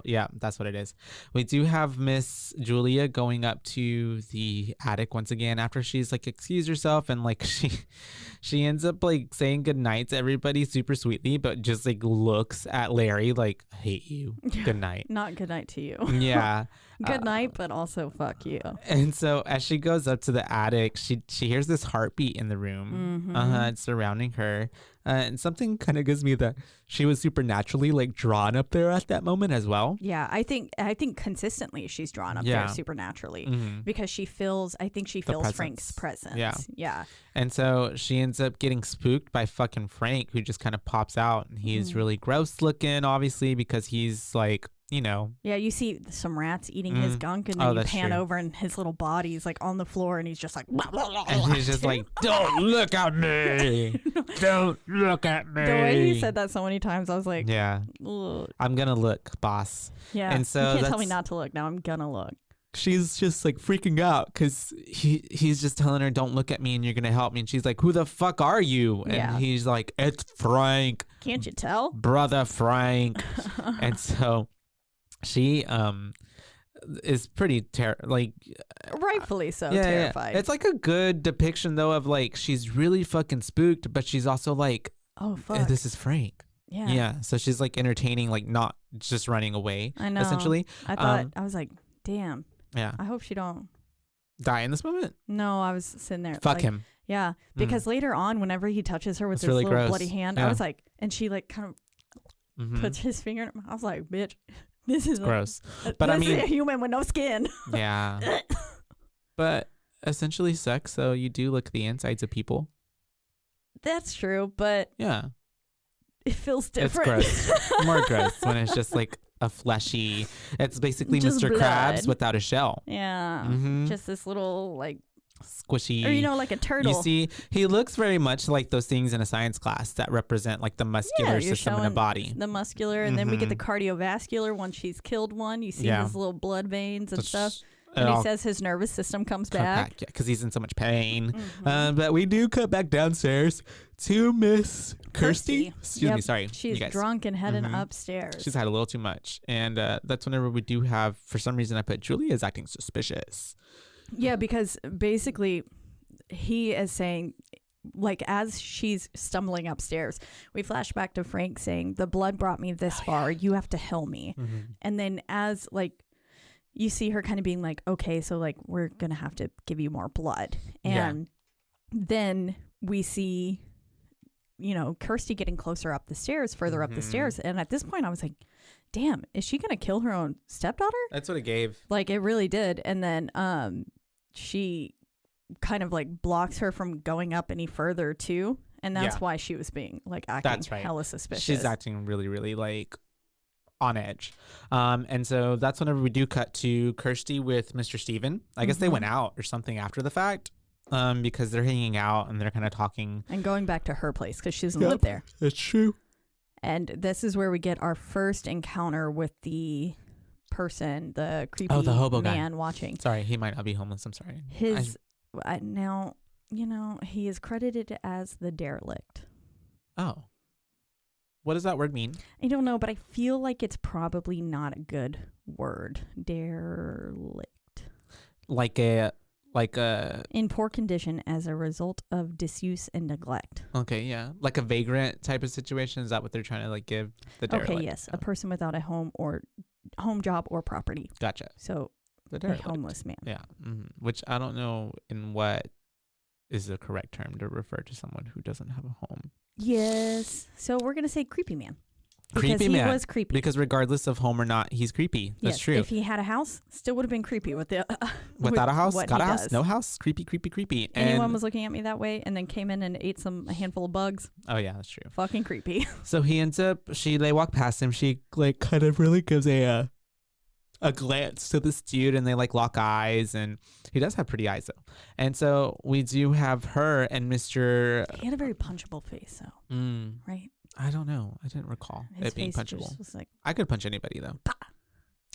Yeah, that's what it is. We do have Miss Julia going up to the attic once again after she's like excused herself, and like she ends up like saying goodnight to everybody super sweetly, but just like looks at Larry like, I hate you. Good night. Not good night to you. Yeah. Good night, but also fuck you. And so as she goes up to the attic, she hears this heartbeat in the room. It's surrounding her. And something kind of gives me that she was supernaturally like drawn up there at that moment as well. Yeah, I think consistently she's drawn up there supernaturally because she feels Frank's presence. Yeah. And so she ends up getting spooked by fucking Frank, who just kind of pops out, and he's really gross looking, obviously, because he's like, you know. Yeah, you see some rats eating his gunk, and then you pan over and his little body's like on the floor, and he's just like, blah, blah, blah, and he's just like, don't look at me. Don't look at me. The way he said that so many times, I was like, yeah, ugh. I'm gonna look, boss. Yeah, and so you can't tell me not to look. Now I'm gonna look. She's just like freaking out because he's just telling her, don't look at me and you're gonna help me, and she's like, who the fuck are you? And he's like, it's Frank. Can't you tell? Brother Frank. And so she is pretty rightfully so terrified. Yeah. It's like a good depiction though of like she's really fucking spooked, but she's also like, oh fuck, this is Frank. Yeah. So she's like entertaining, like not just running away. I know. Essentially, I thought I was like, damn. Yeah. I hope she don't die in this moment. No, I was sitting there. Fuck him. Yeah, because later on, whenever he touches her with his really little gross. bloody hand, I was like, and she like kind of puts his finger in. I was like, bitch, this is gross. But I mean, a human with no skin. Yeah. But essentially sex, so you do lick the insides of people. That's true, but yeah, it feels different. It's gross. More gross when it's just like a fleshy. It's basically just Mr. blood. Krabs without a shell. Yeah, just this little like squishy, or like a turtle. You see, he looks very much like those things in a science class that represent like the muscular system in the body. The muscular, and then we get the cardiovascular. Once she's killed one, you see his little blood veins and stuff. And he says his nervous system comes back. Because he's in so much pain. But we do cut back downstairs to Miss Kirsty. Excuse me, sorry. She's drunk and heading upstairs. She's had a little too much. And that's whenever we do have, for some reason, I put Julia is acting suspicious. Yeah, because basically he is saying, like, as she's stumbling upstairs, we flash back to Frank saying, the blood brought me this far. You have to heal me. And then as, like, you see her kind of being like, okay, so like we're going to have to give you more blood. And then we see, Kirsty getting closer up the stairs, further up the stairs. And at this point I was like, damn, is she going to kill her own stepdaughter? That's what it gave. Like it really did. And then she kind of like blocks her from going up any further too. And that's why she was being like acting hella suspicious. She's acting really, really like on edge. And so that's whenever we do cut to Kirsty with Mr. Steven. I guess they went out or something after the fact because they're hanging out and they're kind of talking. And going back to her place because she doesn't live there. That's true. And this is where we get our first encounter with the person, the creepy the hobo man guy watching. Sorry, he might not be homeless. I'm sorry. Now, he is credited as the derelict. Oh. What does that word mean? I don't know, but I feel like it's probably not a good word. Derelict. Like a in poor condition as a result of disuse and neglect. Okay, yeah. Like a vagrant type of situation. Is that what they're trying to like give the derelict? Okay, yes. A person without a home job or property. Gotcha. So a homeless man. Yeah. Which I don't know in what is the correct term to refer to someone who doesn't have a home. Yes. So we're going to say creepy man. Because he was creepy. Because regardless of home or not, he's creepy. That's true. If he had a house, still would have been creepy. Without a house? Got a house? No house? Creepy. Anyone was looking at me that way and then came in and ate a handful of bugs. Oh, yeah, that's true. Fucking creepy. So he ends up, they walk past him. She like kind of really gives a glance to this dude and they like lock eyes, and he does have pretty eyes though. And so we do have her and Mr. He had a very punchable face though. Right? I don't know. I didn't recall it being punchable. Was like, I could punch anybody though.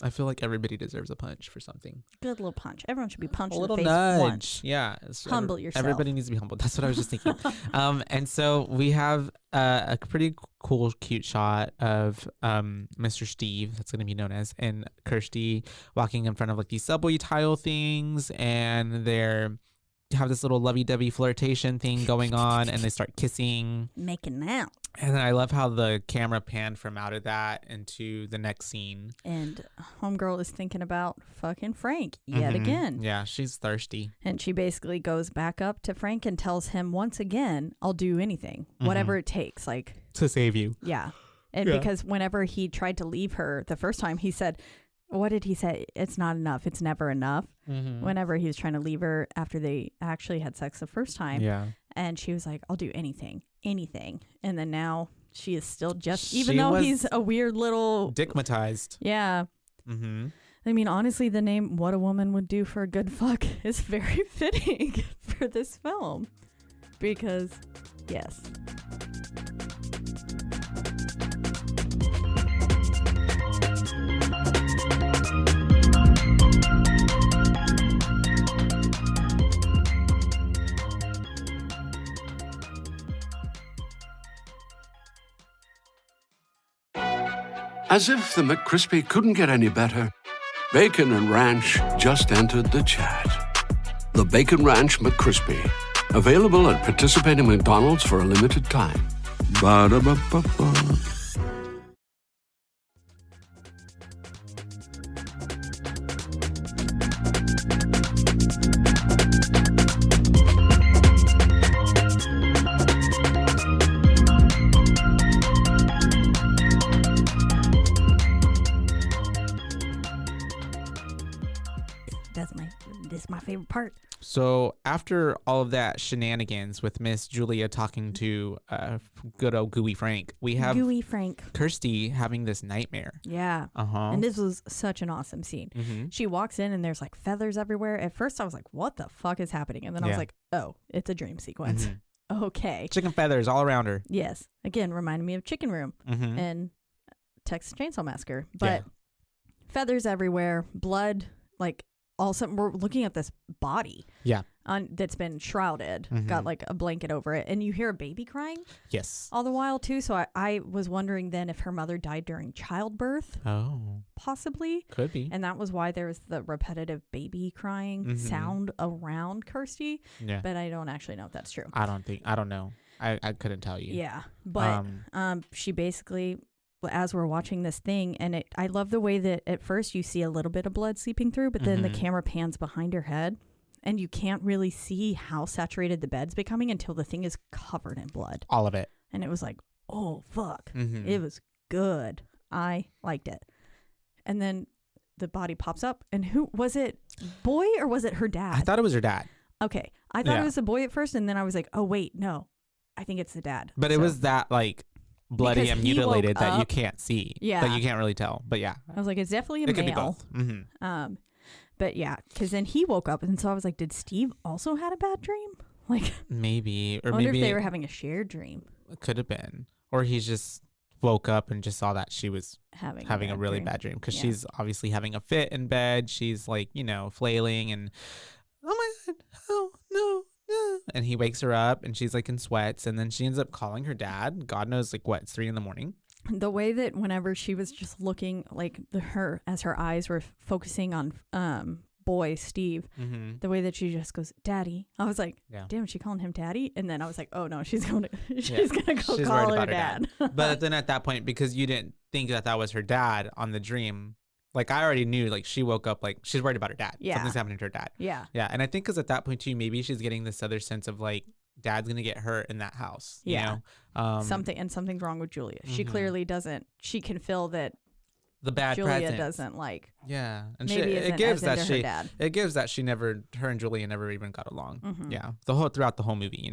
I feel like everybody deserves a punch for something. Good little punch. Everyone should be punched A little in the face nudge. once. Yeah. Humble yourself. Everybody needs to be humble. That's what I was just thinking. And so we have a pretty cool, cute shot of Mr. Steve, that's going to be known as, and Kirsty walking in front of like these subway tile things, and they're have this little lovey-dovey flirtation thing going on, and they start kissing, making out. And then I love how the camera panned from out of that into the next scene, and homegirl is thinking about fucking Frank yet again. Yeah, she's thirsty, and she basically goes back up to Frank and tells him once again, I'll do anything, whatever it takes, like to save you. Yeah. And because whenever he tried to leave her the first time, he said, what did he say? It's not enough. It's never enough. Whenever he was trying to leave her after they actually had sex the first time. Yeah. And she was like, I'll do anything. And then now she is still just, even though he's a weird little... Dickmatized. Yeah. I mean, honestly, the name What a Woman Would Do for a Good Fuck is very fitting for this film. Because, yes. As if the McCrispy couldn't get any better, Bacon and Ranch just entered the chat. The Bacon Ranch McCrispy, available at participating McDonald's for a limited time. Ba-da-ba-ba-ba. This is my favorite part. So after all of that shenanigans with Miss Julia talking to good old Gooey Frank, we have Gooey Frank, Kirsty having this nightmare. Yeah. And this was such an awesome scene. She walks in and there's like feathers everywhere. At first I was like, what the fuck is happening? And then I was like, oh, it's a dream sequence. Okay. Chicken feathers all around her. Yes. Again, reminded me of Chicken Room and Texas Chainsaw Massacre. But feathers everywhere, blood, like also we're looking at this body that's been shrouded, got like a blanket over it, and you hear a baby crying all the while too. So I was wondering then if her mother died during childbirth. Possibly could be, and that was why there was the repetitive baby crying sound around Kirsty. But I don't actually know if that's true. I don't know. I couldn't tell you. But she basically, as we're watching this thing, and I love the way that at first you see a little bit of blood seeping through, but then the camera pans behind her head and you can't really see how saturated the bed's becoming until the thing is covered in blood. All of it. And it was like, oh, fuck. It was good. I liked it. And then the body pops up, and who was it? Boy, or was it her dad? I thought it was her dad. Okay. I thought it was a boy at first, and then I was like, oh, wait, no. I think it's the dad. But it was that, like, bloody and mutilated that you can't see. That you can't really tell. But yeah. I was like, it's definitely a male. Could be both. But yeah, because then he woke up, and so I was like, did Steve also had a bad dream? Like maybe. Or I wonder maybe if they were having a shared dream. It could have been. Or he just woke up and just saw that she was having a really bad dream. Because she's obviously having a fit in bed. She's like, flailing and, oh my God, oh no. And he wakes her up and she's like in sweats, and then she ends up calling her dad. God knows, like, what, it's 3 a.m. The way that whenever she was just looking, like as her eyes were focusing on boy Steve, the way that she just goes, Daddy. I was like, damn, is she calling him Daddy? And then I was like, oh no, she's gonna go call her dad. But then at that point, because you didn't think that was her dad on the dream, like, I already knew, like, she woke up, like, she's worried about her dad. Something's happening to her dad. Yeah. And I think because at that point, too, maybe she's getting this other sense of, like, dad's going to get hurt in that house. You know? Something's wrong with Julia. She clearly doesn't. She can feel that the bad Julia presence doesn't like. Yeah. And maybe it gives that her dad. It gives that her and Julia never even got along. Yeah. Throughout the whole movie,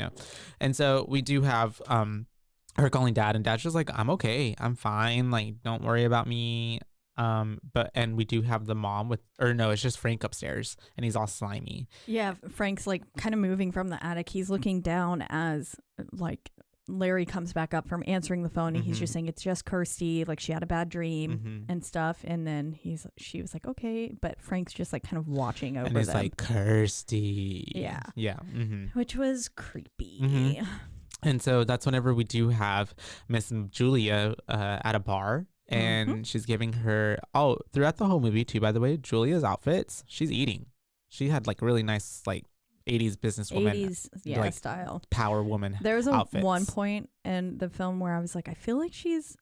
And so we do have her calling dad, and dad's just like, I'm okay. I'm fine. Like, don't worry about me. And we do have the mom it's just Frank upstairs, and he's all slimy. Yeah, Frank's like kind of moving from the attic. He's looking down as like Larry comes back up from answering the phone and he's just saying it's just Kirsty, like she had a bad dream and stuff. And then she was like, okay, but Frank's just like kind of watching over them. And it's like, Kirsty. Yeah. Yeah. Which was creepy. And so that's whenever we do have Miss Julia at a bar. And she's giving her, throughout the whole movie too, by the way, Julia's outfits, she's eating. She had like really nice, like 80s businesswoman, 80s, like, style. Power woman. There was outfits. one point in the film where I was like, I feel like she's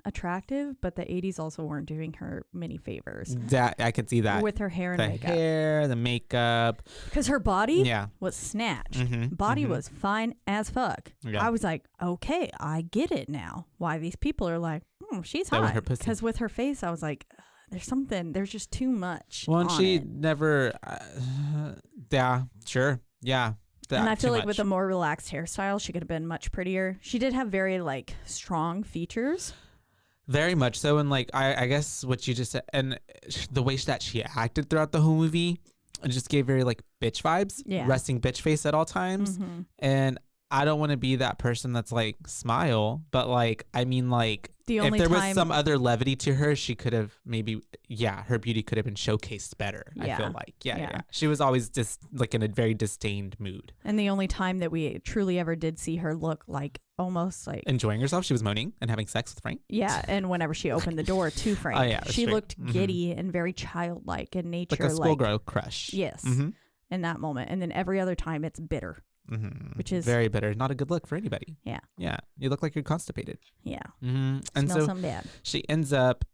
attractive, but the 80s also weren't doing her many favors. That I could see that. With her hair and makeup. The hair, the makeup. Because her body was snatched. Body was fine as fuck. Yeah. I was like, okay, I get it now. Why these people are like, she's hot. Because with her face, I was like, there's just too much. Well, and she never, yeah, sure. Yeah. And I feel like with a more relaxed hairstyle, she could have been much prettier. She did have very like strong features. Very much so. And like, I guess what you just said, and the way that she acted throughout the whole movie, it just gave very like bitch vibes, resting bitch face at all times. And I don't want to be that person that's like smile, but like, I mean, like, if there was some other levity to her, she could have maybe, her beauty could have been showcased better. I feel like, she was always just like in a very disdained mood. And the only time that we truly ever did see her look like almost like enjoying herself, she was moaning and having sex with Frank. Yeah, and whenever she opened the door to Frank, she looked giddy and very childlike in nature, like a schoolgirl crush. Yes, in that moment, and then every other time it's bitter. Which is very bitter. Not a good look for anybody. Yeah. You look like you're constipated. Yeah. And so something bad. She ends up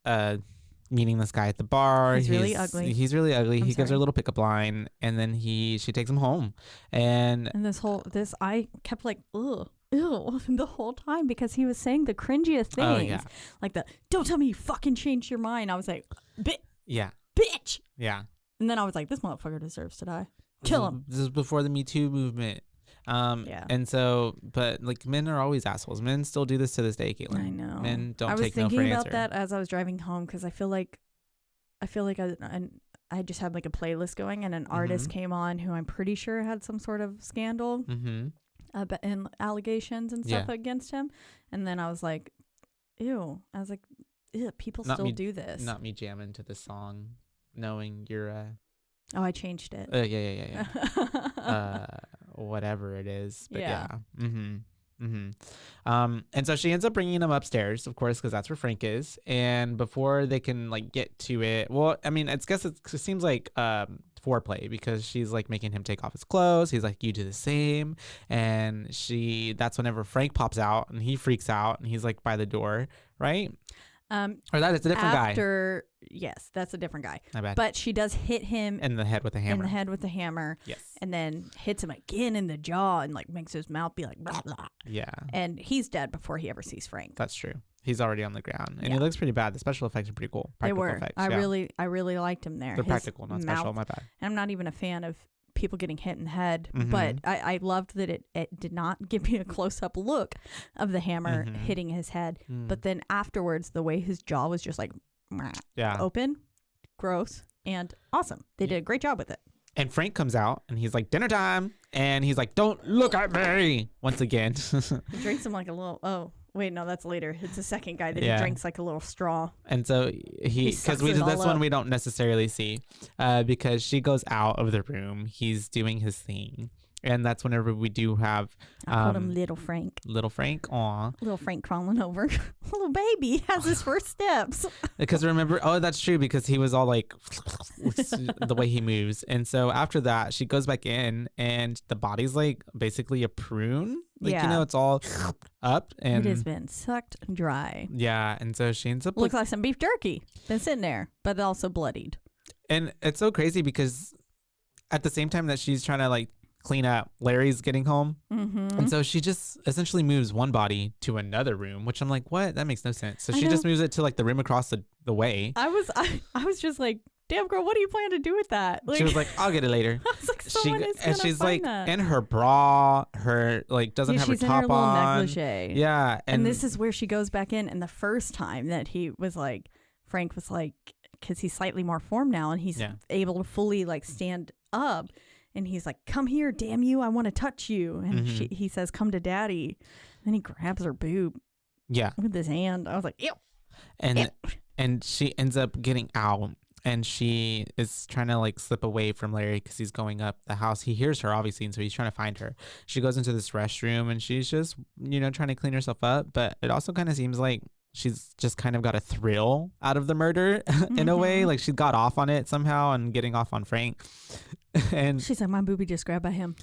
meeting this guy at the bar. He's really ugly. He gives her a little pickup line, and then she takes him home. And I kept like, ugh. Ew, the whole time because he was saying the cringiest things. Like don't tell me you fucking changed your mind. I was like, bitch. Yeah. And then I was like, this motherfucker deserves to die. Kill him. This is before the Me Too movement. And so, but like men are always assholes. Men still do this to this day, Caitlin. I know. Men don't take no for an answer. I was thinking about that as I was driving home because I feel like I just had like a playlist going and an artist came on who I'm pretty sure had some sort of scandal and allegations and stuff against him. And then I was like, ew. I was like, ew, people still do this. Not me jamming to the song, knowing you're Oh, I changed it. Yeah. Whatever it is. But and so she ends up bringing him upstairs, of course, because that's where Frank is. And before they can like get to it, well, I mean, it seems like foreplay because she's like making him take off his clothes. He's like, you do the same. And that's whenever Frank pops out and he freaks out and he's like by the door, right? Or that is a different guy. Yes, that's a different guy. My bad. But she does hit him in the head with a hammer. Yes. And then hits him again in the jaw and like makes his mouth be like blah blah. Yeah. And he's dead before he ever sees Frank. That's true. He's already on the ground, and he looks pretty bad. The special effects are pretty cool. Practical they were. Effects, I really liked him there. They're practical, not special. My bad. And I'm not even a fan of people getting hit in the head, but I loved that it did not give me a close-up look of the hammer hitting his head, but then afterwards the way his jaw was just like open, gross, and awesome. They did a great job with it. And Frank comes out and he's like, dinner time, and he's like, don't look at me once again. He drinks him like a little wait, no, that's later. It's the second guy that he drinks like a little straw. And so because this one we don't necessarily see because she goes out of the room. He's doing his thing. And that's whenever we do have... I called him Little Frank. Little Frank, aw. Little Frank crawling over. Little baby has his first steps. Because remember... Oh, that's true, because he was all like... the way he moves. And so after that, she goes back in, and the body's like basically a prune. Like, you know, it's all up. And it has been sucked dry. Yeah, and so she ends up... Looks like some beef jerky. Been sitting there, but also bloodied. And it's so crazy because at the same time that she's trying to like clean up, Larry's getting home, and so she just essentially moves one body to another room, which I'm like, what? That makes no sense. So she just moves it to like the room across the way. I was just like, damn girl, what do you plan to do with that? Like, she was like, I'll get it later. I was like, someone is and she's like that. In her bra, her like doesn't have her top on. Negligee. Yeah, and this is where she goes back in. And the first time that he was like, Frank was like, because he's slightly more formed now and he's able to fully like stand up. And he's like, come here, damn you. I want to touch you. And he says, come to daddy. Then he grabs her boob. Yeah. With his hand. I was like, ew. And she ends up getting out. And she is trying to like slip away from Larry because he's going up the house. He hears her, obviously, and so he's trying to find her. She goes into this restroom and she's just, trying to clean herself up. But it also kind of seems like she's just kind of got a thrill out of the murder in a way. Like she got off on it somehow and getting off on Frank. And she's like, my boobie just grabbed by him.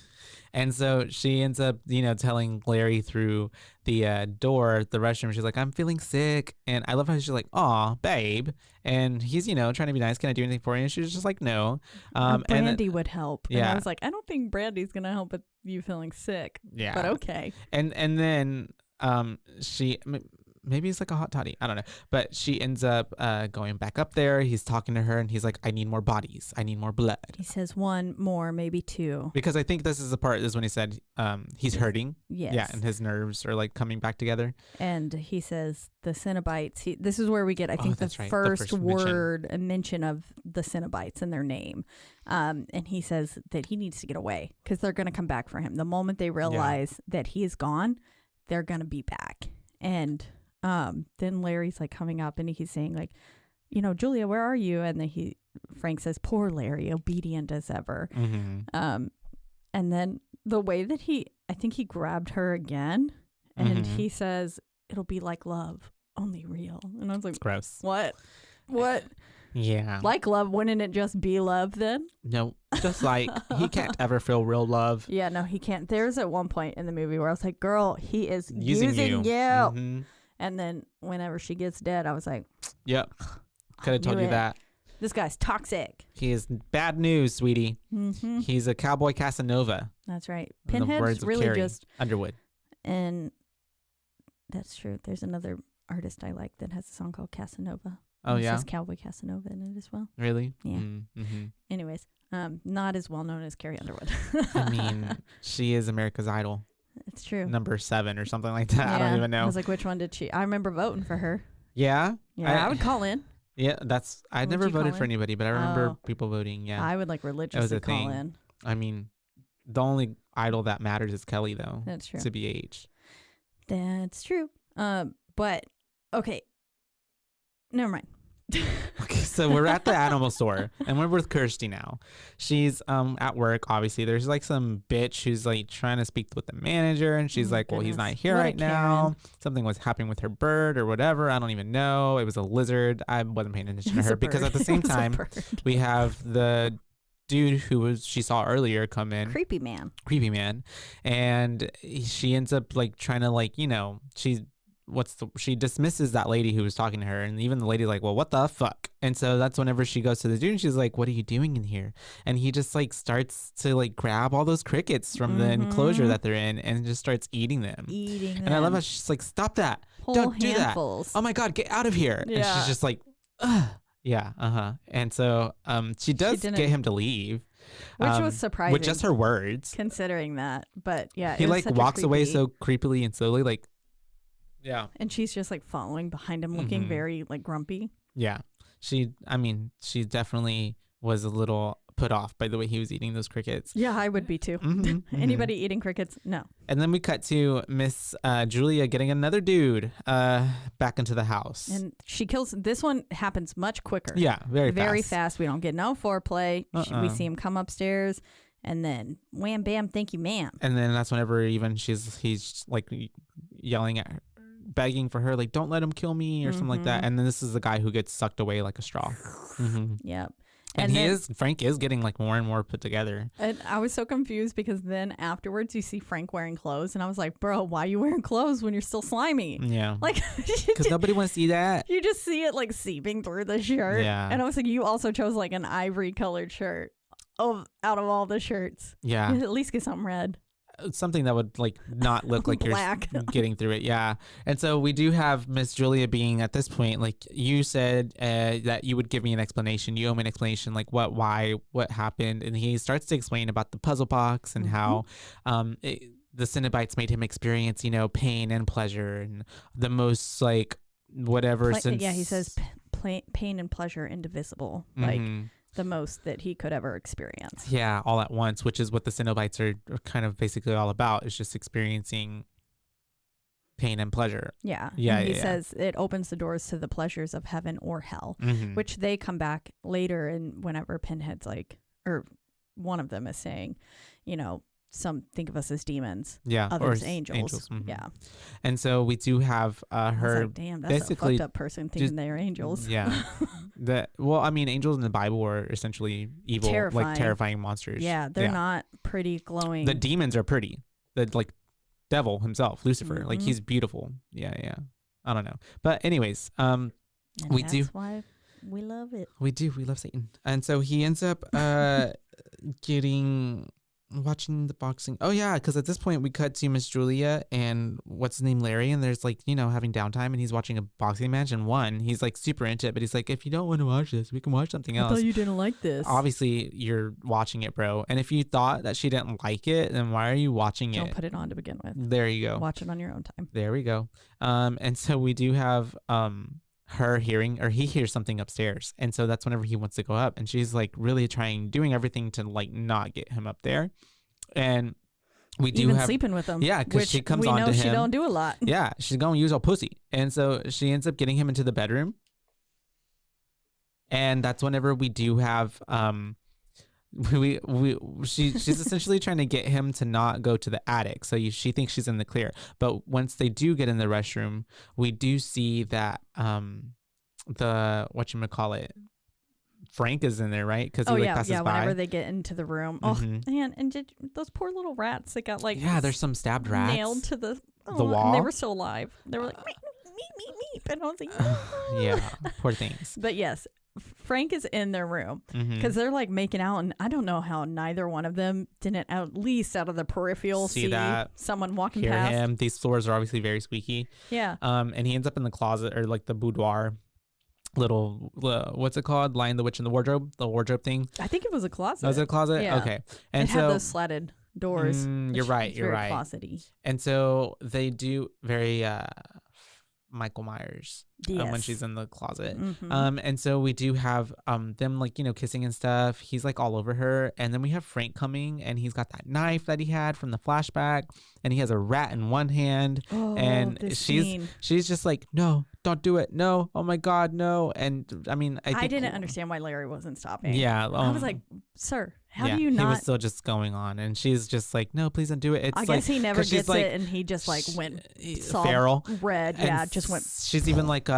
And so she ends up, telling Larry through the door, the restroom. She's like, I'm feeling sick. And I love how she's like, aw, babe. And he's, trying to be nice. Can I do anything for you? And she's just like, no. Brandy would help. Yeah. And I was like, I don't think Brandy's going to help with you feeling sick. Yeah. But okay. And then she... Maybe it's like a hot toddy. I don't know. But she ends up going back up there. He's talking to her and he's like, I need more bodies. I need more blood. He says one more, maybe two. Because I think this is the part is when he said he's hurting. Yes. Yeah. And his nerves are like coming back together. And he says the Cenobites. This is where we get, I think, the first word, a mention of the Cenobites and their name. And he says that he needs to get away because they're going to come back for him. The moment they realize that he is gone, they're going to be back. And then Larry's like coming up and he's saying like, Julia, where are you? And then Frank says, poor Larry, obedient as ever. And then the way that I think he grabbed her again and he says, it'll be like love, only real. And I was like, it's gross. What? Yeah. Like love, wouldn't it just be love then? No, just like he can't ever feel real love. Yeah, no, he can't. There's at one point in the movie where I was like, girl, he is using you. Mm-hmm. And then whenever she gets dead, I was like, yep. Could have told you that. This guy's toxic. He is bad news, sweetie. Mm-hmm. He's a cowboy Casanova. That's right. Pinhead's really Carrie just Underwood. And that's true. There's another artist I like that has a song called Casanova. Oh, yeah? It says Cowboy Casanova in it as well. Really? Yeah. Mm-hmm. Anyways, not as well known as Carrie Underwood. I mean, she is America's Idol. It's true. Number 7 or something like that. Yeah. I don't even know. I was like, which one did she? I remember voting for her. Yeah? Yeah, I would call in. Yeah, I never voted for anybody, but I remember people voting. Yeah. I would like religiously call in. I mean, the only idol that matters is Kelly, though. That's true. CBH. That's true. But okay. Never mind. Okay, so we're at the animal store and we're with Kirsty now. She's at work, obviously. There's like some bitch who's like trying to speak with the manager and she's like, well, he's not here right now. Something was happening with her bird or whatever. I don't even know. It was a lizard. I wasn't paying attention to her because at the same time we have the dude who she saw earlier come in. Creepy man. And she ends up like trying to like, she dismisses that lady who was talking to her, and even the lady's like, well, what the fuck? And so that's whenever she goes to the dude and she's like, what are you doing in here? And he just like starts to like grab all those crickets from the enclosure that they're in and just starts eating them. And I love how she's like, stop that. Don't do that. Oh my God, get out of here. Yeah. And she's just like, ugh. Yeah, And so she does get him to leave. Which was surprising. With just her words. Considering that. But yeah. He like walks away so creepily and slowly, like, yeah. And she's just like following behind him, looking very like grumpy. Yeah. She definitely was a little put off by the way he was eating those crickets. Yeah, I would be too. Anybody eating crickets? No. And then we cut to Miss Julia getting another dude back into the house. And she kills. This one happens much quicker. Yeah, very fast. We don't get no foreplay. We see him come upstairs. And then wham, bam, thank you, ma'am. And then that's whenever even he's like yelling at her, begging for her, like, don't let him kill me or something like that. And then this is the guy who gets sucked away like a straw. Yep. And Frank is getting like more and more put together. And I was so confused because then afterwards you see Frank wearing clothes and I was like, bro, why are you wearing clothes when you're still slimy? Yeah. Like, because nobody wants to see that. You just see it like seeping through the shirt. Yeah. And I was like, you also chose like an ivory colored shirt out of all the shirts. Yeah. At least get something red. Something that would like not look like you're getting through it. Yeah. And so we do have Miss Julia being at this point, like you said that you would give me an explanation. You owe me an explanation, like why, what happened. And he starts to explain about the puzzle box and how the Cenobites made him experience, pain and pleasure and the most like whatever. Yeah, he says pain and pleasure indivisible. Like the most that he could ever experience. Yeah, all at once, which is what the Cenobites are kind of basically all about, is just experiencing pain and pleasure. Yeah. Yeah. And he says it opens the doors to the pleasures of heaven or hell, which they come back later. And whenever Pinhead's like, or one of them is saying, you know, some think of us as demons. Yeah. Others angels. Yeah. And so we do have her. Like, damn, that's basically a fucked up person thinking they're angels. Yeah. Well, I mean, angels in the Bible are essentially evil, like terrifying monsters. Yeah. They're not pretty, glowing. The demons are pretty. The like devil himself, Lucifer, like he's beautiful. Yeah. I don't know. But anyways, and that's why we love it. We do. We love Satan. And so he ends up watching the boxing. Oh yeah, because at this point we cut to Miss Julia and what's his name, Larry, and there's like, you know, having downtime, and he's watching a boxing match, and he's like super into it, but he's like, if you don't want to watch this, we can watch something else. I thought you didn't like this. Obviously you're watching it, bro, and if you thought that she didn't like it, then why are you watching it? Don't put it on to begin with. There you go. Watch it on your own time. There we go. And so we do have he hears something upstairs, and so that's whenever he wants to go up, and she's like really doing everything to like not get him up there, and we do even sleeping with him. Yeah, because she comes on to him. We know she don't do a lot. Yeah, she's gonna use a pussy, and so she ends up getting him into the bedroom, and that's whenever we do have she's essentially trying to get him to not go to the attic, so she thinks she's in the clear. But once they do get in the restroom, we do see that the whatchamacallit, Frank is in there, right? Because he passes by. Whenever they get into the room. Oh man, and those poor little rats that got like there's some stabbed rats nailed to the wall. And they were still alive. They were like meep, and I was like, yeah, poor things. But yes, Frank is in their room because they're like making out, and I don't know how neither one of them didn't at least out of the peripheral see that, someone walking hear past him. These floors are obviously very squeaky. Yeah. And he ends up in the closet, or like the boudoir, little what's it called? Lion the Witch in the wardrobe thing. I think it was a closet. Was it a closet? Yeah. Okay. And it had those slatted doors. You're right. Closety. And so they do very Michael Myers when she's in the closet. And so we do have them like, you know, kissing and stuff. He's like all over her, and then we have Frank coming, and he's got that knife that he had from the flashback, and he has a rat in one hand, and she's just like, no, don't do it, no, oh my god, no. And I mean, I didn't understand why Larry wasn't stopping. Yeah, I was like, sir, how do you not? He was still just going on, and she's just like, no, please don't do it. It's I guess he never gets it, and he just like went feral, red. Yeah, just went. She's even like,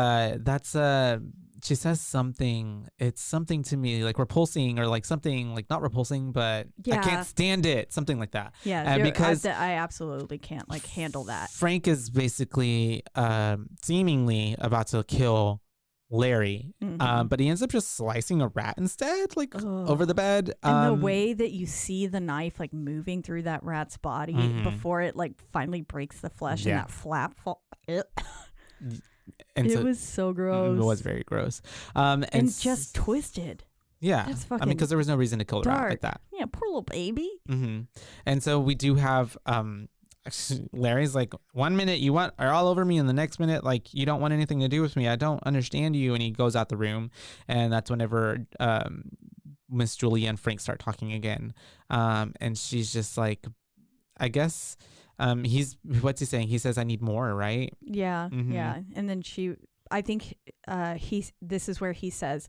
she says something. It's something to me like repulsing, or like something like not repulsing, but I can't stand it. Something like that. Yeah, because I absolutely can't like handle that. Frank is basically seemingly about to kill Larry, but he ends up just slicing a rat instead, like over the bed. And the way that you see the knife like moving through that rat's body before it like finally breaks the flesh and that flap and it was so gross. It was very gross. And just twisted. Yeah. That's fucking because there was no reason to kill a rat like that. Yeah, poor little baby. And so we do have Larry's like, 1 minute you are all over me, and the next minute like you don't want anything to do with me. I don't understand you. And he goes out the room, and that's whenever Miss Julia and Frank start talking again. And she's just like, I guess what's he saying? He says, I need more, right? Yeah. Yeah. And then I think this is where he says,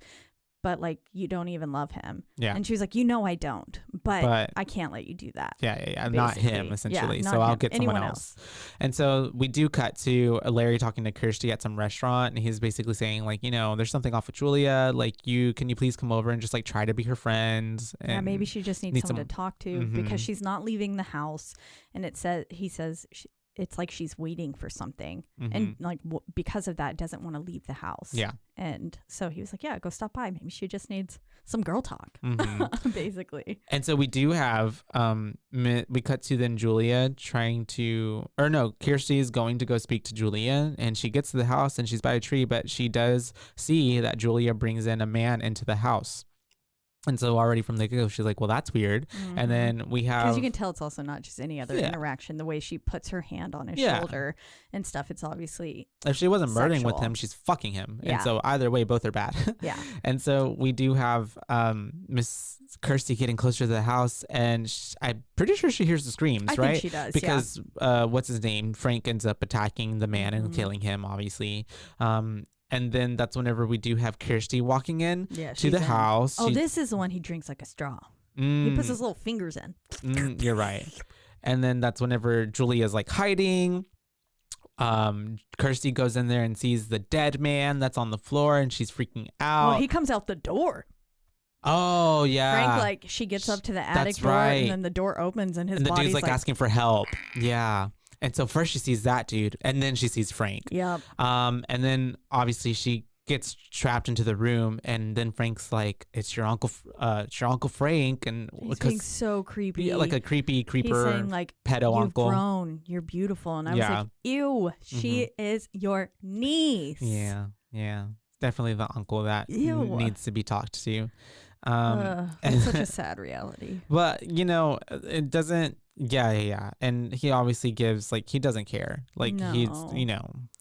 but like, you don't even love him. Yeah. And she was like, you know, I don't, but I can't let you do that. Yeah. Not him, essentially. Yeah, so I'll get someone else. And so we do cut to Larry talking to Kirsty at some restaurant, and he's basically saying like, you know, there's something off with Julia. Like, can you please come over and just like try to be her friend? And maybe she just needs someone to talk to because she's not leaving the house. And he says it's like she's waiting for something, and like because of that doesn't want to leave the house. Yeah. And so he was like, yeah, go stop by, maybe she just needs some girl talk. Basically. And so we do have we cut to then Julia Kirsty is going to go speak to Julia, and she gets to the house and she's by a tree, but she does see that Julia brings in a man into the house. And so already from the go, she's like, well, that's weird. And then we have... Because you can tell it's also not just any other interaction. The way she puts her hand on his shoulder and stuff, it's obviously if she wasn't sexual. murdering with him, she's fucking him. Yeah. And so either way, both are bad. Yeah. And so we do have Miss Kirsty getting closer to the house. And I'm pretty sure she hears the screams, I right? think she does, because what's his name? Frank ends up attacking the man and killing him, obviously. And then that's whenever we do have Kirsty walking in to the house. Oh, this is the one he drinks like a straw. He puts his little fingers in. You're right. And then that's whenever Julia's like hiding. Kirsty goes in there and sees the dead man that's on the floor, and she's freaking out. Well, he comes out the door. Oh, yeah. Frank, like, she gets up to the attic door, and then the door opens, and the body's dude's like asking for help. Yeah. And so first she sees that dude, and then she sees Frank. Yep. And then obviously she gets trapped into the room, and then Frank's like, "It's your uncle Frank," and he's being so creepy, like a creepy creeper. He's saying like, pedo "You've uncle, grown, you're beautiful," and I was like, "Ew, she is your niece." Yeah, definitely the uncle that needs to be talked to. It's such a sad reality. But it doesn't. Yeah. And he obviously gives, like, he doesn't care. Like,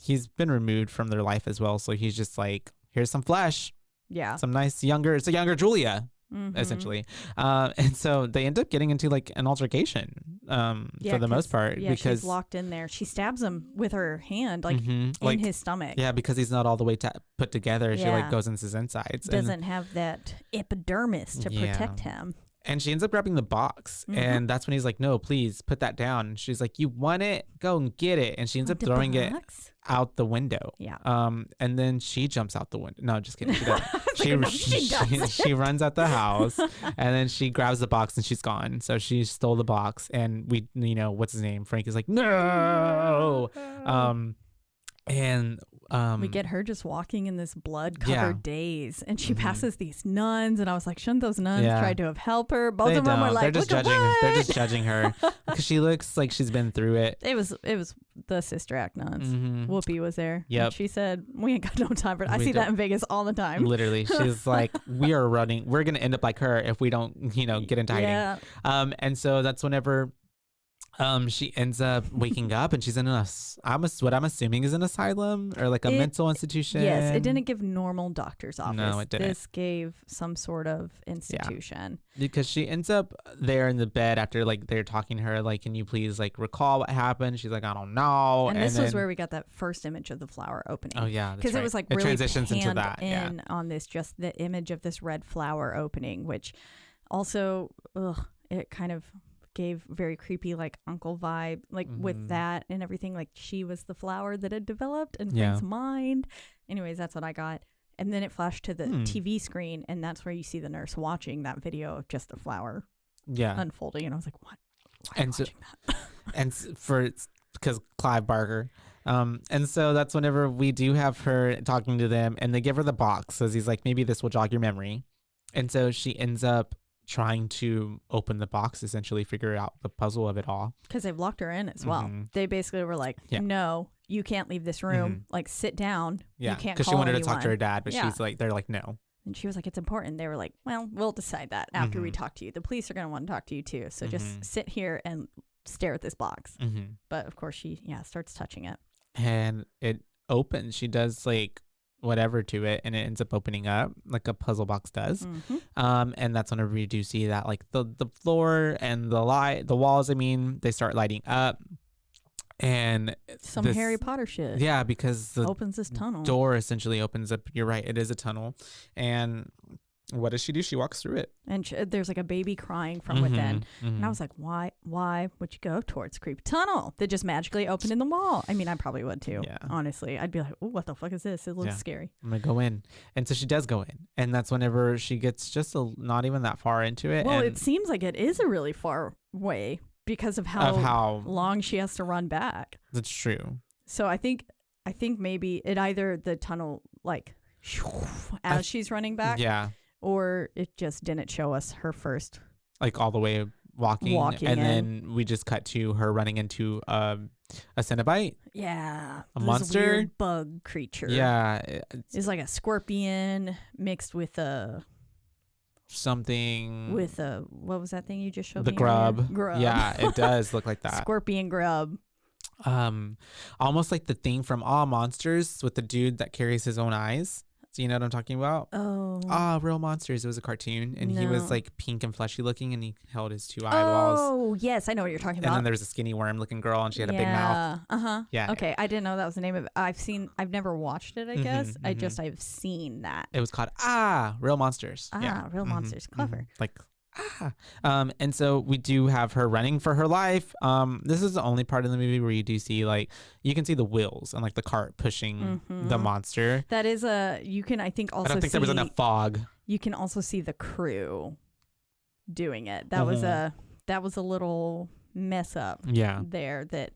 he's been removed from their life as well. So he's just like, here's some flesh. Yeah. Some nice it's a younger Julia, essentially. And so they end up getting into like an altercation for the most part. Yeah, because she's locked in there. She stabs him with her hand, like in his stomach. Yeah, because he's not all the way put together. She like goes into his insides. Doesn't have that epidermis to protect him. And she ends up grabbing the box. And that's when he's like, no, please put that down. And she's like, you want it? Go and get it. And she ends up throwing it out the window. Yeah. And then she jumps out the window. No, just kidding. She doesn't. She runs out the house, and then she grabs the box and she's gone. So she stole the box. And we, what's his name? Frank is like, no. And we get her just walking in this blood-covered daze, and she passes these nuns, and I was like, shouldn't those nuns try to have helped her? Both of them were like, they're just judging her because she looks like she's been through it. It was the Sister Act nuns. Whoopi was there. Yep. She said, we ain't got no time for it. I see that in Vegas all the time. Literally. She's like, we're going to end up like her if we don't, get into hiding. And so that's whenever she ends up waking up, and she's in what I'm assuming is an asylum or like a mental institution. Yes, it didn't give normal doctor's office. No, it didn't. This gave some sort of institution. Yeah. Because she ends up there in the bed after like they're talking to her, like, can you please like recall what happened? She's like, I don't know. And this was where we got that first image of the flower opening. Oh yeah, because it was like it really transitions into that. On this, just the image of this red flower opening, which also, it kind of gave very creepy like uncle vibe, like with that and everything, like she was the flower that had developed in Frank's mind. Anyways, that's what I got. And then it flashed to the TV screen, and that's where you see the nurse watching that video of just the flower unfolding, and I was like, what? Why are you watching that? And because Clive Barker. And so that's whenever we do have her talking to them, and they give her the box, so he's like, maybe this will jog your memory. And so she ends up trying to open the box, essentially figure out the puzzle of it all, because they've locked her in as well. They basically were like, no, you can't leave this room, like sit down. You can't, because she wanted to talk to her dad, but she's like, they're like, no. And she was like, it's important. They were like, well, we'll decide that after we talk to you. The police are going to want to talk to you too, so just sit here and stare at this box. But of course she starts touching it, and it opens. She does like whatever to it, and it ends up opening up like a puzzle box does. And that's whenever we do see that like the floor and the walls, they start lighting up, and some Harry Potter shit. Yeah, because the opens this tunnel. Door essentially opens up. You're right, it is a tunnel. And what does she do? She walks through it, and there's like a baby crying from within. And I was like, why would you go towards creepy tunnel that just magically opened in the wall? I mean, I probably would too. Honestly, I'd be like, oh, what the fuck is this? It looks scary. I'm gonna go in. And so she does go in, and that's whenever she gets just not even that far into it. Well, it seems like it is a really far way because of how long she has to run back. That's true. So I think maybe it either the tunnel like as she's running back. Yeah. Or it just didn't show us her first, like all the way walking and in. Then we just cut to her running into a Cenobite. Yeah, a monster, weird bug creature. Yeah, it's like a scorpion mixed with something with a, what was that thing you just showed the me? grub. Grub. Yeah, it does look like that. Scorpion grub. Almost like the thing from All Monsters with the dude that carries his own eyes. So you know what I'm talking about? Oh. Real Monsters. It was a cartoon, and he was like pink and fleshy looking, and he held his 2 eyeballs. Oh, yes, I know what you're talking about. And then there was a skinny worm looking girl, and she had a big mouth. Yeah. Okay, I didn't know that was the name of it. I've never watched it, I guess. I've seen that. It was called Real Monsters. Real Monsters. Clever. Like and so we do have her running for her life. This is the only part of the movie where you do see like you can see the wheels and like the cart pushing the monster. That is you can I think also I don't think there was enough fog. You can also see the crew doing it. That was a little mess up there that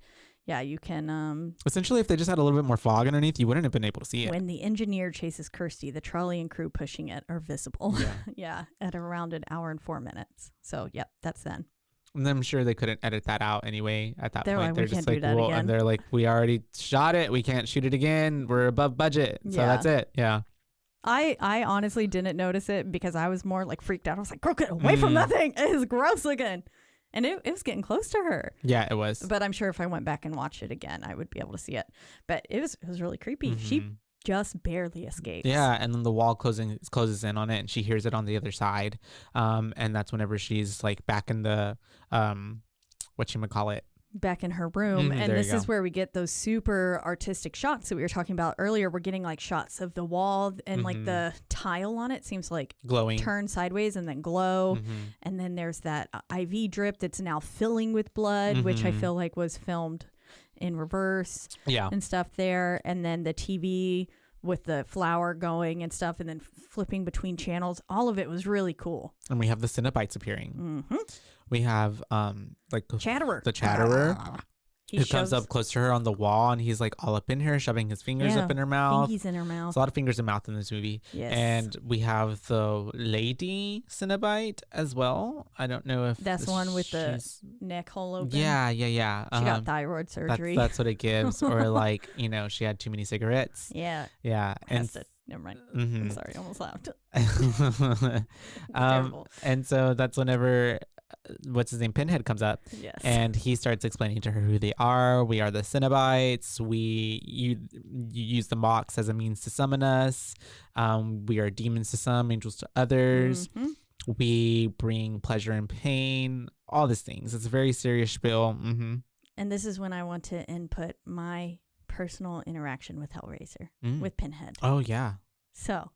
you can essentially if they just had a little bit more fog underneath, you wouldn't have been able to see it. When the engineer chases Kirsty, the trolley and crew pushing it are visible. At around an hour and 4 minutes. So that's then. And I'm sure they couldn't edit that out anyway at that point. Like, they're just like, well, and they're like, we already shot it, we can't shoot it again, we're above budget, so that's it. I honestly didn't notice it because I was more like freaked out. I was like, girl, get away from that thing. It is gross looking. And it was getting close to her. Yeah, it was. But I'm sure if I went back and watched it again, I would be able to see it. But it was really creepy. She just barely escapes. Yeah, and then the wall closes in on it, and she hears it on the other side. And that's whenever she's like back in the whatchamacallit, back in her room. And this is where we get those super artistic shots that we were talking about earlier. We're getting like shots of the wall and like the tile on it seems like glowing, turn sideways and then glow. And then there's that IV drip that's now filling with blood, which I feel like was filmed in reverse and stuff there. And then the TV with the flower going and stuff and then flipping between channels. All of it was really cool. And we have the Cenobites appearing. We have like Chatterer. The Chatterer. He comes up close to her on the wall, and he's like all up in her, shoving his fingers up in her mouth. Fingies in her mouth. There's a lot of fingers in mouth in this movie. Yes. And we have the lady Cenobite as well. I don't know if that's one with the neck hole open. Yeah. She got thyroid surgery. That's what it gives. Or like, she had too many cigarettes. Yeah. And never mind. I'm sorry, I almost laughed. Terrible. And so that's whenever what's his name, Pinhead, comes up. Yes. And he starts explaining to her who they are. We are the Cenobites. You use the Mox as a means to summon us. We are demons to some, angels to others. We bring pleasure and pain. All these things. It's a very serious spiel. And this is when I want to input my personal interaction with Hellraiser, with Pinhead. Oh, yeah. So,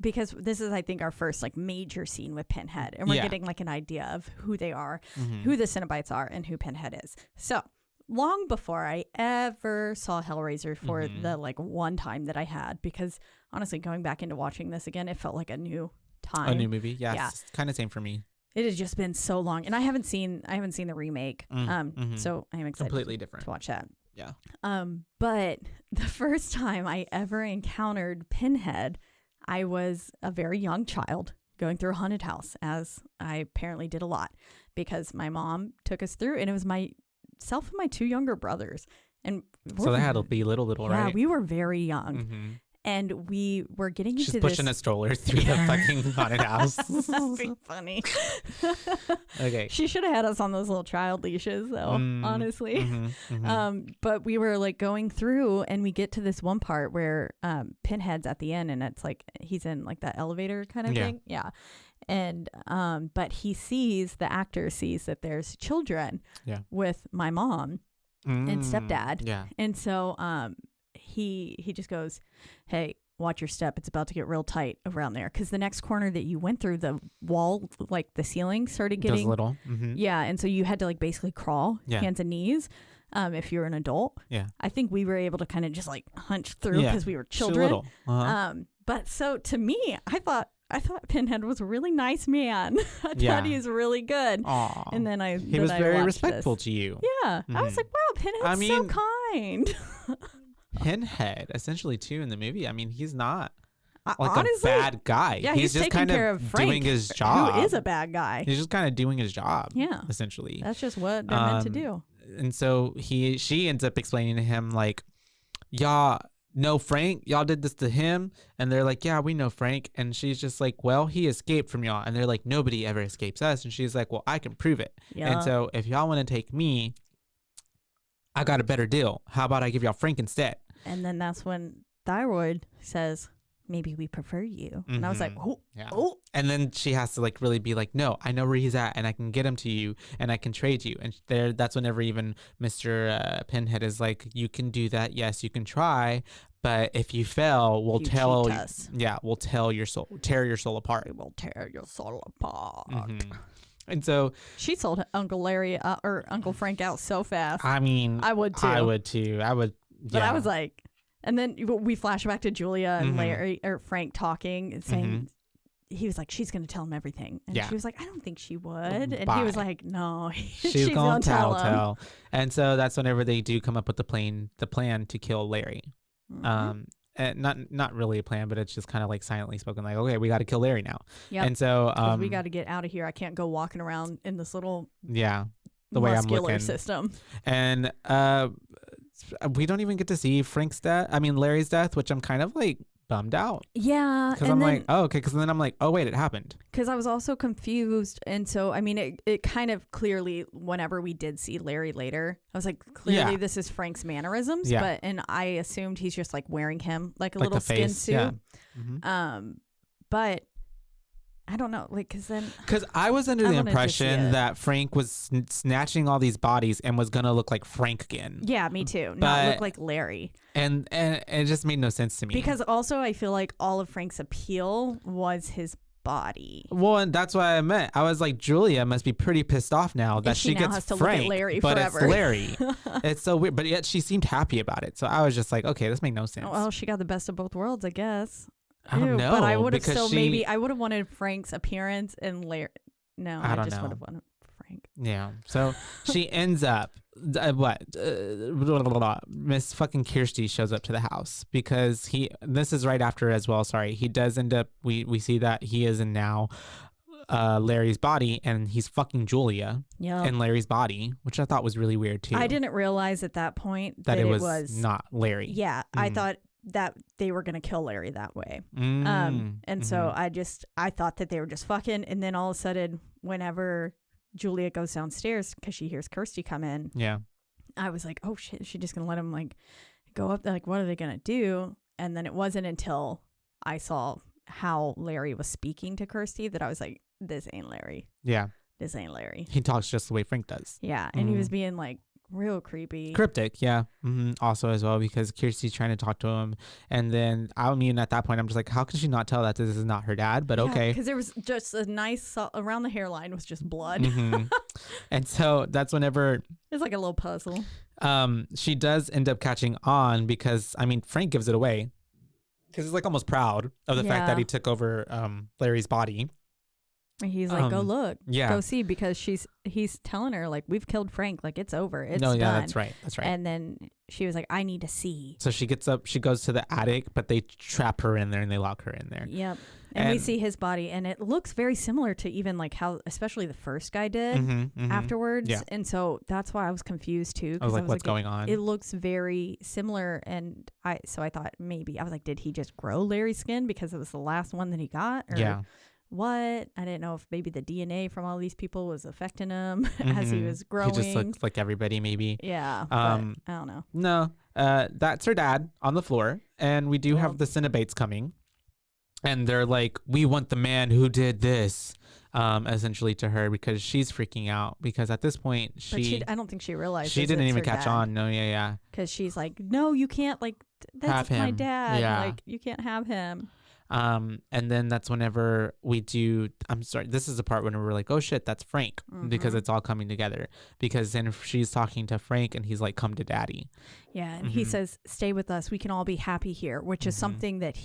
because this is, I think, our first like major scene with Pinhead, and we're getting like an idea of who they are, who the Cenobites are, and who Pinhead is. So, long before I ever saw Hellraiser for the like one time that I had, because honestly, going back into watching this again, it felt like a new time. A new movie. Yeah. It's kind of same for me. It has just been so long, and I haven't seen the remake. So I am excited completely different to watch that. Yeah. But the first time I ever encountered Pinhead, I was a very young child going through a haunted house, as I apparently did a lot, because my mom took us through, and it was myself and my 2 younger brothers. And so they had to be little, right? Yeah, we were very young. And we were getting into this. She's pushing a stroller through the fucking haunted house. That'd be funny. Okay. She should have had us on those little child leashes, though, honestly. But we were like going through, and we get to this one part where Pinhead's at the end, and it's like he's in like that elevator kind of thing. Yeah. And but the actor sees that there's children with my mom and stepdad. Yeah. And so he just goes, hey, watch your step. It's about to get real tight around there. Because the next corner that you went through, the wall, like the ceiling started getting little. Yeah. And so you had to like basically crawl hands and knees if you're an adult. Yeah. I think we were able to kind of just like hunch through because we were children. But so to me, I thought Pinhead was a really nice man. I thought he was really good. Aww. And then he was very respectful to you. Yeah. I was like, wow, Pinhead's so kind. Pinhead, essentially, too, in the movie. I mean, he's not like honestly, a bad guy. Yeah, he's just kind of doing his job. Who is a bad guy? He's just kind of doing his job. Yeah, essentially. That's just what they're meant to do. And so she ends up explaining to him like, yeah, know Frank? Y'all did this to him? And they're like, yeah, we know Frank. And she's just like, well, he escaped from y'all. And they're like, nobody ever escapes us. And she's like, well, I can prove it. Yeah. And so if y'all want to take me, I got a better deal. How about I give y'all Frank instead? And then that's when Thyroid says, maybe we prefer you. And I was like, oh, yeah. oh. And then she has to like really be like, no, I know where he's at and I can get him to you and I can trade you. And that's whenever even Mr. Pinhead is like, you can do that. Yes, you can try. But if you fail, we'll tell us. Yeah, we'll tear your soul apart. We will tear your soul apart. And so she sold Uncle Larry or Uncle Frank out so fast. I mean, I would too. But yeah. I was like, and then we flash back to Julia and Larry or Frank talking and saying, he was like, she's going to tell him everything. And she was like, I don't think she would. And he was like, no, she's going to tell him. And so that's whenever they do come up with the plan to kill Larry. And not really a plan, but it's just kind of like silently spoken, like, okay, we got to kill Larry now. Yep. And so we got to get out of here. I can't go walking around in this little the way I'm looking system. And we don't even get to see Larry's death, which I'm kind of like bummed out. Yeah. Because I'm like, oh, okay. Because then I'm like, oh, wait, it happened. Because I was also confused. And so, I mean, it kind of clearly, whenever we did see Larry later, I was like, clearly this is Frank's mannerisms. Yeah. And I assumed he's just like wearing him like a little skin suit. Yeah. But I don't know, like, because I was under the impression that Frank was snatching all these bodies and was gonna look like Frank again. Yeah, me too. Not look like Larry. And it just made no sense to me. Because also I feel like all of Frank's appeal was his body. Well, and that's what I meant. I was like, Julia must be pretty pissed off now that she gets has to Frank, look at Larry but forever. It's Larry. It's so weird, but yet she seemed happy about it. So I was just like, okay, this made no sense. Well, she got the best of both worlds, I guess. I don't know, but I would have I would have wanted Frank's appearance and Larry. No, I just would have wanted Frank. Yeah. So she ends up Miss fucking Kirsty shows up to the house because this is right after as well. Sorry. He does end up, we see that he is in now Larry's body and he's fucking Julia in Larry's body, which I thought was really weird too. I didn't realize at that point that it was not Larry. Yeah. I thought that they were going to kill Larry that way. And so I thought that they were just fucking. And then all of a sudden, whenever Julia goes downstairs because she hears Kirsty come in, I was like, oh shit, is she just going to let him like go up there? Like, what are they going to do? And then it wasn't until I saw how Larry was speaking to Kirsty that I was like, this ain't Larry. Yeah. This ain't Larry. He talks just the way Frank does. Yeah. And he was being like, real creepy. Cryptic, yeah. Also as well, because Kirsty's trying to talk to him. And then, I mean, at that point, I'm just like, how can she not tell that this is not her dad? But okay. Because there was just a nice, around the hairline was just blood. And so that's whenever... It's like a little puzzle. She does end up catching on because, I mean, Frank gives it away. Because he's like almost proud of the fact that he took over Larry's body. He's like, go look, go see, because he's telling her like, we've killed Frank, like it's over, it's done. That's right. And then she was like, I need to see. So she gets up, she goes to the attic, but they trap her in there and they lock her in there. Yep. And we see his body, and it looks very similar to even like how, especially the first guy did afterwards. Yeah. And so that's why I was confused too. I was like, what's going on? It looks very similar, and I thought maybe I was like, did he just grow Larry's skin because it was the last one that he got? Or what? I didn't know if maybe the DNA from all these people was affecting him as he was growing. He just looked like everybody, maybe. Yeah. I don't know. No. That's her dad on the floor, and we do have the Cenobites coming, and they're like, we want the man who did this, essentially to her, because she's freaking out, because at this point I don't think she realized she didn't even catch on. No. Because she's like, no, you can't, like, that's my dad. Like, you can't have him. And then that's whenever I'm sorry, this is the part when we're like, oh shit, that's Frank, because it's all coming together, because then she's talking to Frank and he's like, come to daddy. Yeah. And he says, stay with us. We can all be happy here, which is something that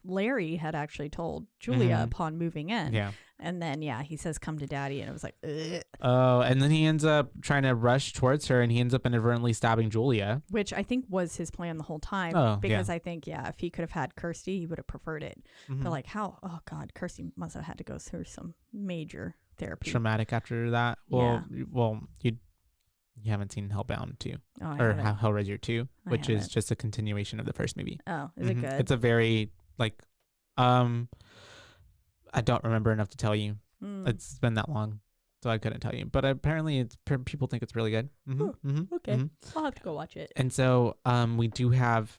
Larry had actually told Julia upon moving in. Yeah. And then, he says, come to daddy. And it was like, ugh. Oh, and then he ends up trying to rush towards her, and he ends up inadvertently stabbing Julia. Which I think was his plan the whole time. Oh, because I think, if he could have had Kirsty, he would have preferred it. But like, how? Oh, God, Kirsty must have had to go through some major therapy. Traumatic after that. Well, you haven't seen Hellbound 2 or Hellraiser 2, which is just a continuation of the first movie. Oh, is it good? It's a very like, I don't remember enough to tell you. It's been that long, so I couldn't tell you. But apparently, people think it's really good. Okay, I'll have to go watch it. And so, we do have.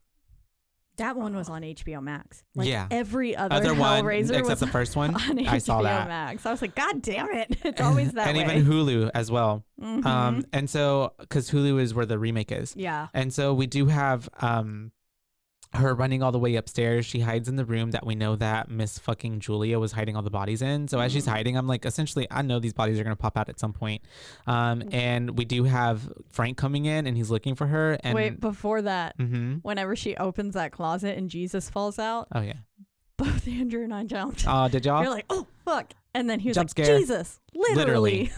That one was on HBO Max. Every other Hellraiser one, except was the first one. On HBO I saw that. Max. I was like, God damn it! It's always that and way. And even Hulu as well. And so, because Hulu is where the remake is. Yeah. And so we do have her running all the way upstairs. She hides in the room that we know that Miss fucking Julia was hiding all the bodies in. So as she's hiding, I'm like, essentially, I know these bodies are going to pop out at some point. And we do have Frank coming in and he's looking for her. And wait, before that, whenever she opens that closet and Jesus falls out. Oh, yeah. Both Andrew and I jumped. Oh, did y'all? You're like, oh, fuck. And then he was Jump like, scare. Jesus, literally.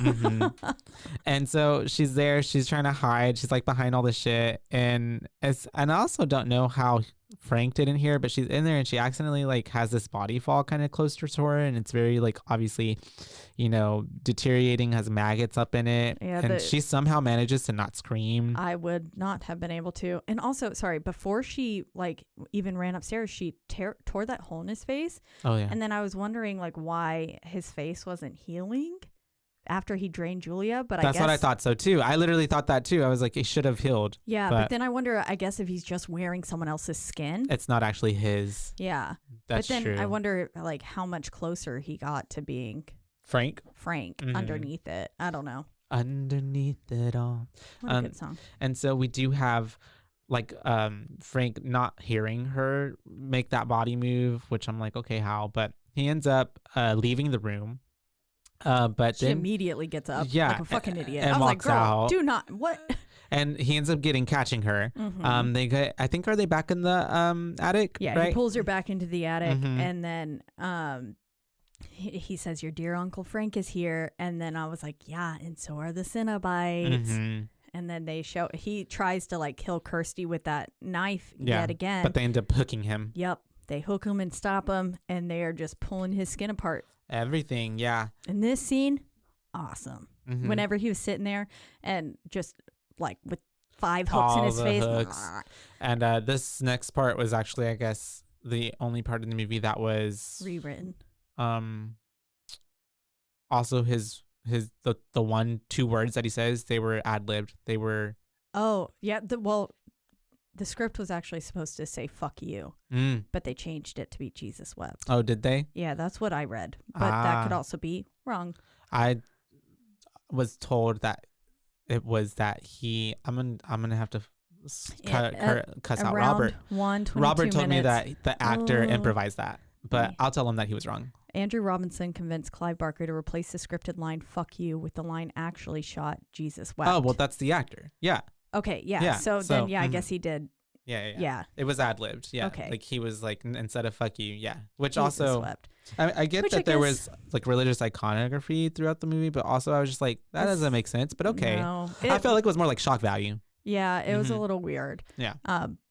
And so she's there. She's trying to hide. She's like behind all this shit. And I also don't know how Frank didn't hear, but she's in there and she accidentally like has this body fall kind of close to her. And it's very like obviously, deteriorating, has maggots up in it. Yeah, and she somehow manages to not scream. I would not have been able to. And also, sorry, before she like even ran upstairs, she tore that hole in his face. Oh, yeah. And then I was wondering like why his face wasn't healing after he drained Julia, but that's what I thought so too. I literally thought that too. I was like, he should have healed. Yeah, but then I wonder, I guess if he's just wearing someone else's skin, it's not actually his. Yeah, that's but then true. I wonder like how much closer he got to being Frank underneath it. I don't know. Underneath it all. What a good song. And so we do have like Frank not hearing her make that body move, which I'm like, okay, how? But he ends up leaving the room. But she then immediately gets up like a fucking idiot. And I was like, girl, out. do not, what? And he ends up catching her. I think, are they back in the attic? Yeah, right? He pulls her back into the attic and then he says, your dear Uncle Frank is here. And then I was like, yeah, and so are the Cenobites. And then he tries to like kill Kirsty with that knife yet again. But they end up hooking him. Yep. They hook him and stop him, and they are just pulling his skin apart. Everything, yeah. And this scene, awesome. Whenever he was sitting there and just like with 5 hooks in his face. And this next part was actually, I guess, the only part of the movie that was rewritten. Also, the 1-2 words that he says, they were ad-libbed. They were. Oh yeah. The script was actually supposed to say "fuck you," but they changed it to be "Jesus wept." Oh, did they? Yeah, that's what I read, but that could also be wrong. I was told that it was that he. I'm gonna have to cuss out Robert. Robert told me that the actor improvised that, but I'll tell him that he was wrong. Andrew Robinson convinced Clive Barker to replace the scripted line "fuck you" with the line actually shot "Jesus wept." Oh well, that's the actor. Yeah. Okay, yeah. So then, I guess he did. Yeah. It was ad-libbed. Yeah. Okay. Like he was like, instead of "fuck you," yeah. Which Jesus also, wept. I get that there was like religious iconography throughout the movie, but also I was just like, that doesn't make sense. But okay, I felt like it was more like shock value. Yeah, it was a little weird. Yeah.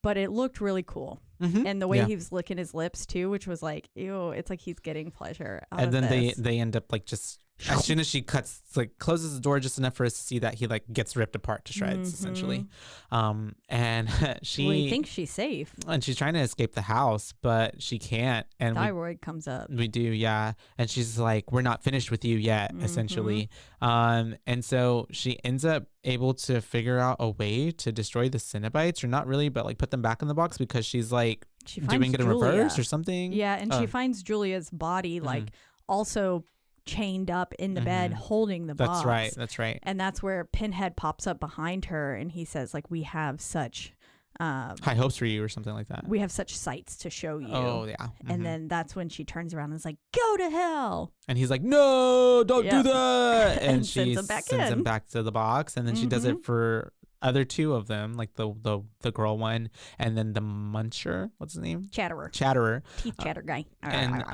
But it looked really cool. And the way he was licking his lips too, which was like, ew, it's like he's getting pleasure out of then this. they end up like just as soon as she closes the door just enough for us to see that he like gets ripped apart to shreds essentially. And we think she's safe. And she's trying to escape the house, but she can't. And thyroid comes up. We do, yeah. And she's like, we're not finished with you yet, essentially. And so she ends up able to figure out a way to destroy the Cenobites, or not really, but like put them back in the box, because she's like doing it in reverse or something. Yeah, and she finds Julia's body like also chained up in the bed holding the box. That's right. And that's where Pinhead pops up behind her and he says like, we have such high hopes for you or something like that. We have such sights to show you. Oh yeah. And then that's when she turns around and is like, go to hell. And he's like, no, don't do that. And she sends him back to the box. And then she does it for other 2 of them, like the girl one, and then the muncher, what's his name? Chatterer. Teeth chatter guy. And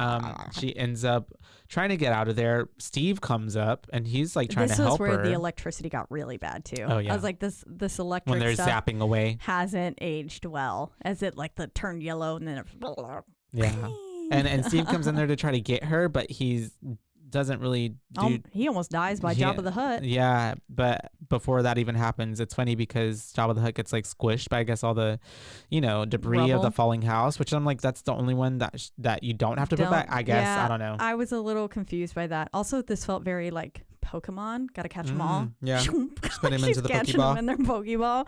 she ends up trying to get out of there. Steve comes up and he's like trying to help her. This is where the electricity got really bad too. Oh yeah. I was like, this electric when they're stuff zapping away hasn't aged well, as it like the turned yellow and then yeah. And Steve comes in there to try to get her, but doesn't really do. He almost dies by Jabba the Hutt. Yeah, but before that even happens, it's funny because Jabba the Hutt gets like squished by, I guess, all the, debris Rubble. of the falling house, which I'm like, that's the only one that you don't have to put back, I guess. Yeah, I don't know. I was a little confused by that. Also, this felt very like Pokemon. Gotta catch them all. Yeah. Just put him into the catching Pokeball. them in their Pokeball.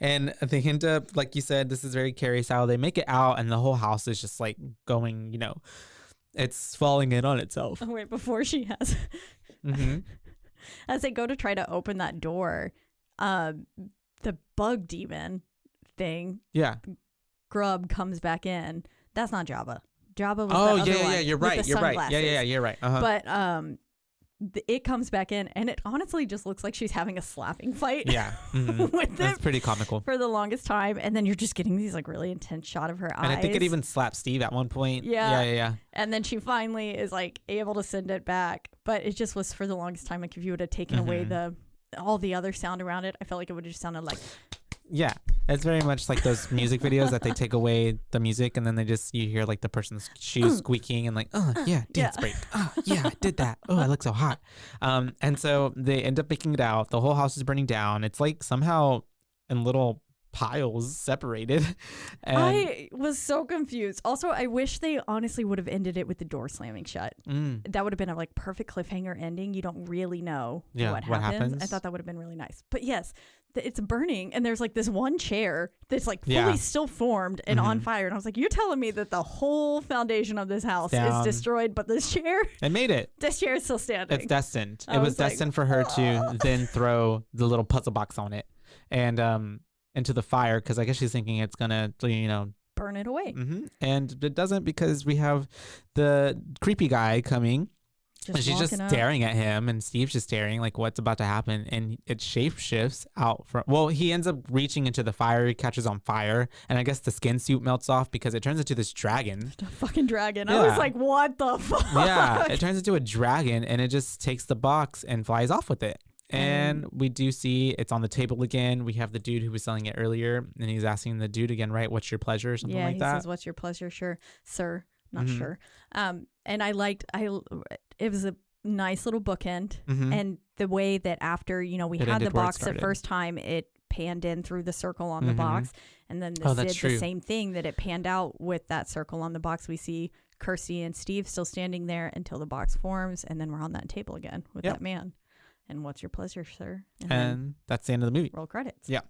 And they end up, like you said, this is very Carrie style. They make it out and the whole house is just like going, it's falling in on itself. Oh, wait, before she has... As they go to try to open that door, the bug demon thing, Grub, comes back in. That's not Jabba. Jabba was the other one you're right. with the You're right. sunglasses. Yeah, you're right. Uh-huh. But it comes back in, and it honestly just looks like she's having a slapping fight. Yeah. Mm-hmm. That's pretty comical. For the longest time, and then you're just getting these like really intense shot of her eyes. And I think it even slaps Steve at one point. Yeah. And then she finally is like able to send it back. But it just was for the longest time, like if you would have taken away all the other sound around it, I felt like it would have just sounded like... Yeah, it's very much like those music videos that they take away the music and then you hear like the person's shoes squeaking and like, oh yeah, dance break. Oh yeah, I did that. Oh, I look so hot. And so they end up making it out. The whole house is burning down. It's like somehow in little piles separated. And I was so confused. Also, I wish they honestly would have ended it with the door slamming shut. That would have been a like perfect cliffhanger ending. You don't really know what happens. I thought that would have been really nice. But yes, it's burning and there's like this one chair that's like fully still formed and on fire. And I was like, you're telling me that the whole foundation of this house is destroyed, but this chair, it made it. This chair is still standing. It's destined. It was destined for her to then throw the little puzzle box on it and into the fire, because I guess she's thinking it's gonna burn it away. And it doesn't, because we have the creepy guy coming. And she's just staring at him, and Steve's just staring like what's about to happen, and it shape shifts out from, he ends up reaching into the fire, he catches on fire, and I guess the skin suit melts off because it turns into this dragon. A fucking dragon. I was like, what the fuck? Yeah, it turns into a dragon and it just takes the box and flies off with it. And we do see it's on the table again. We have the dude who was selling it earlier, and he's asking the dude again, right? What's your pleasure? Or something like that. Yeah, he says, what's your pleasure? Sure, sir. Not sure. And it was a nice little bookend. And the way that after, we had the box the first time, it panned in through the circle on the box. And then this did the same thing, that it panned out with that circle on the box. We see Kirsty and Steve still standing there until the box forms. And then we're on that table again with that man. And what's your pleasure, sir? And that's the end of the movie. Roll credits. Yeah.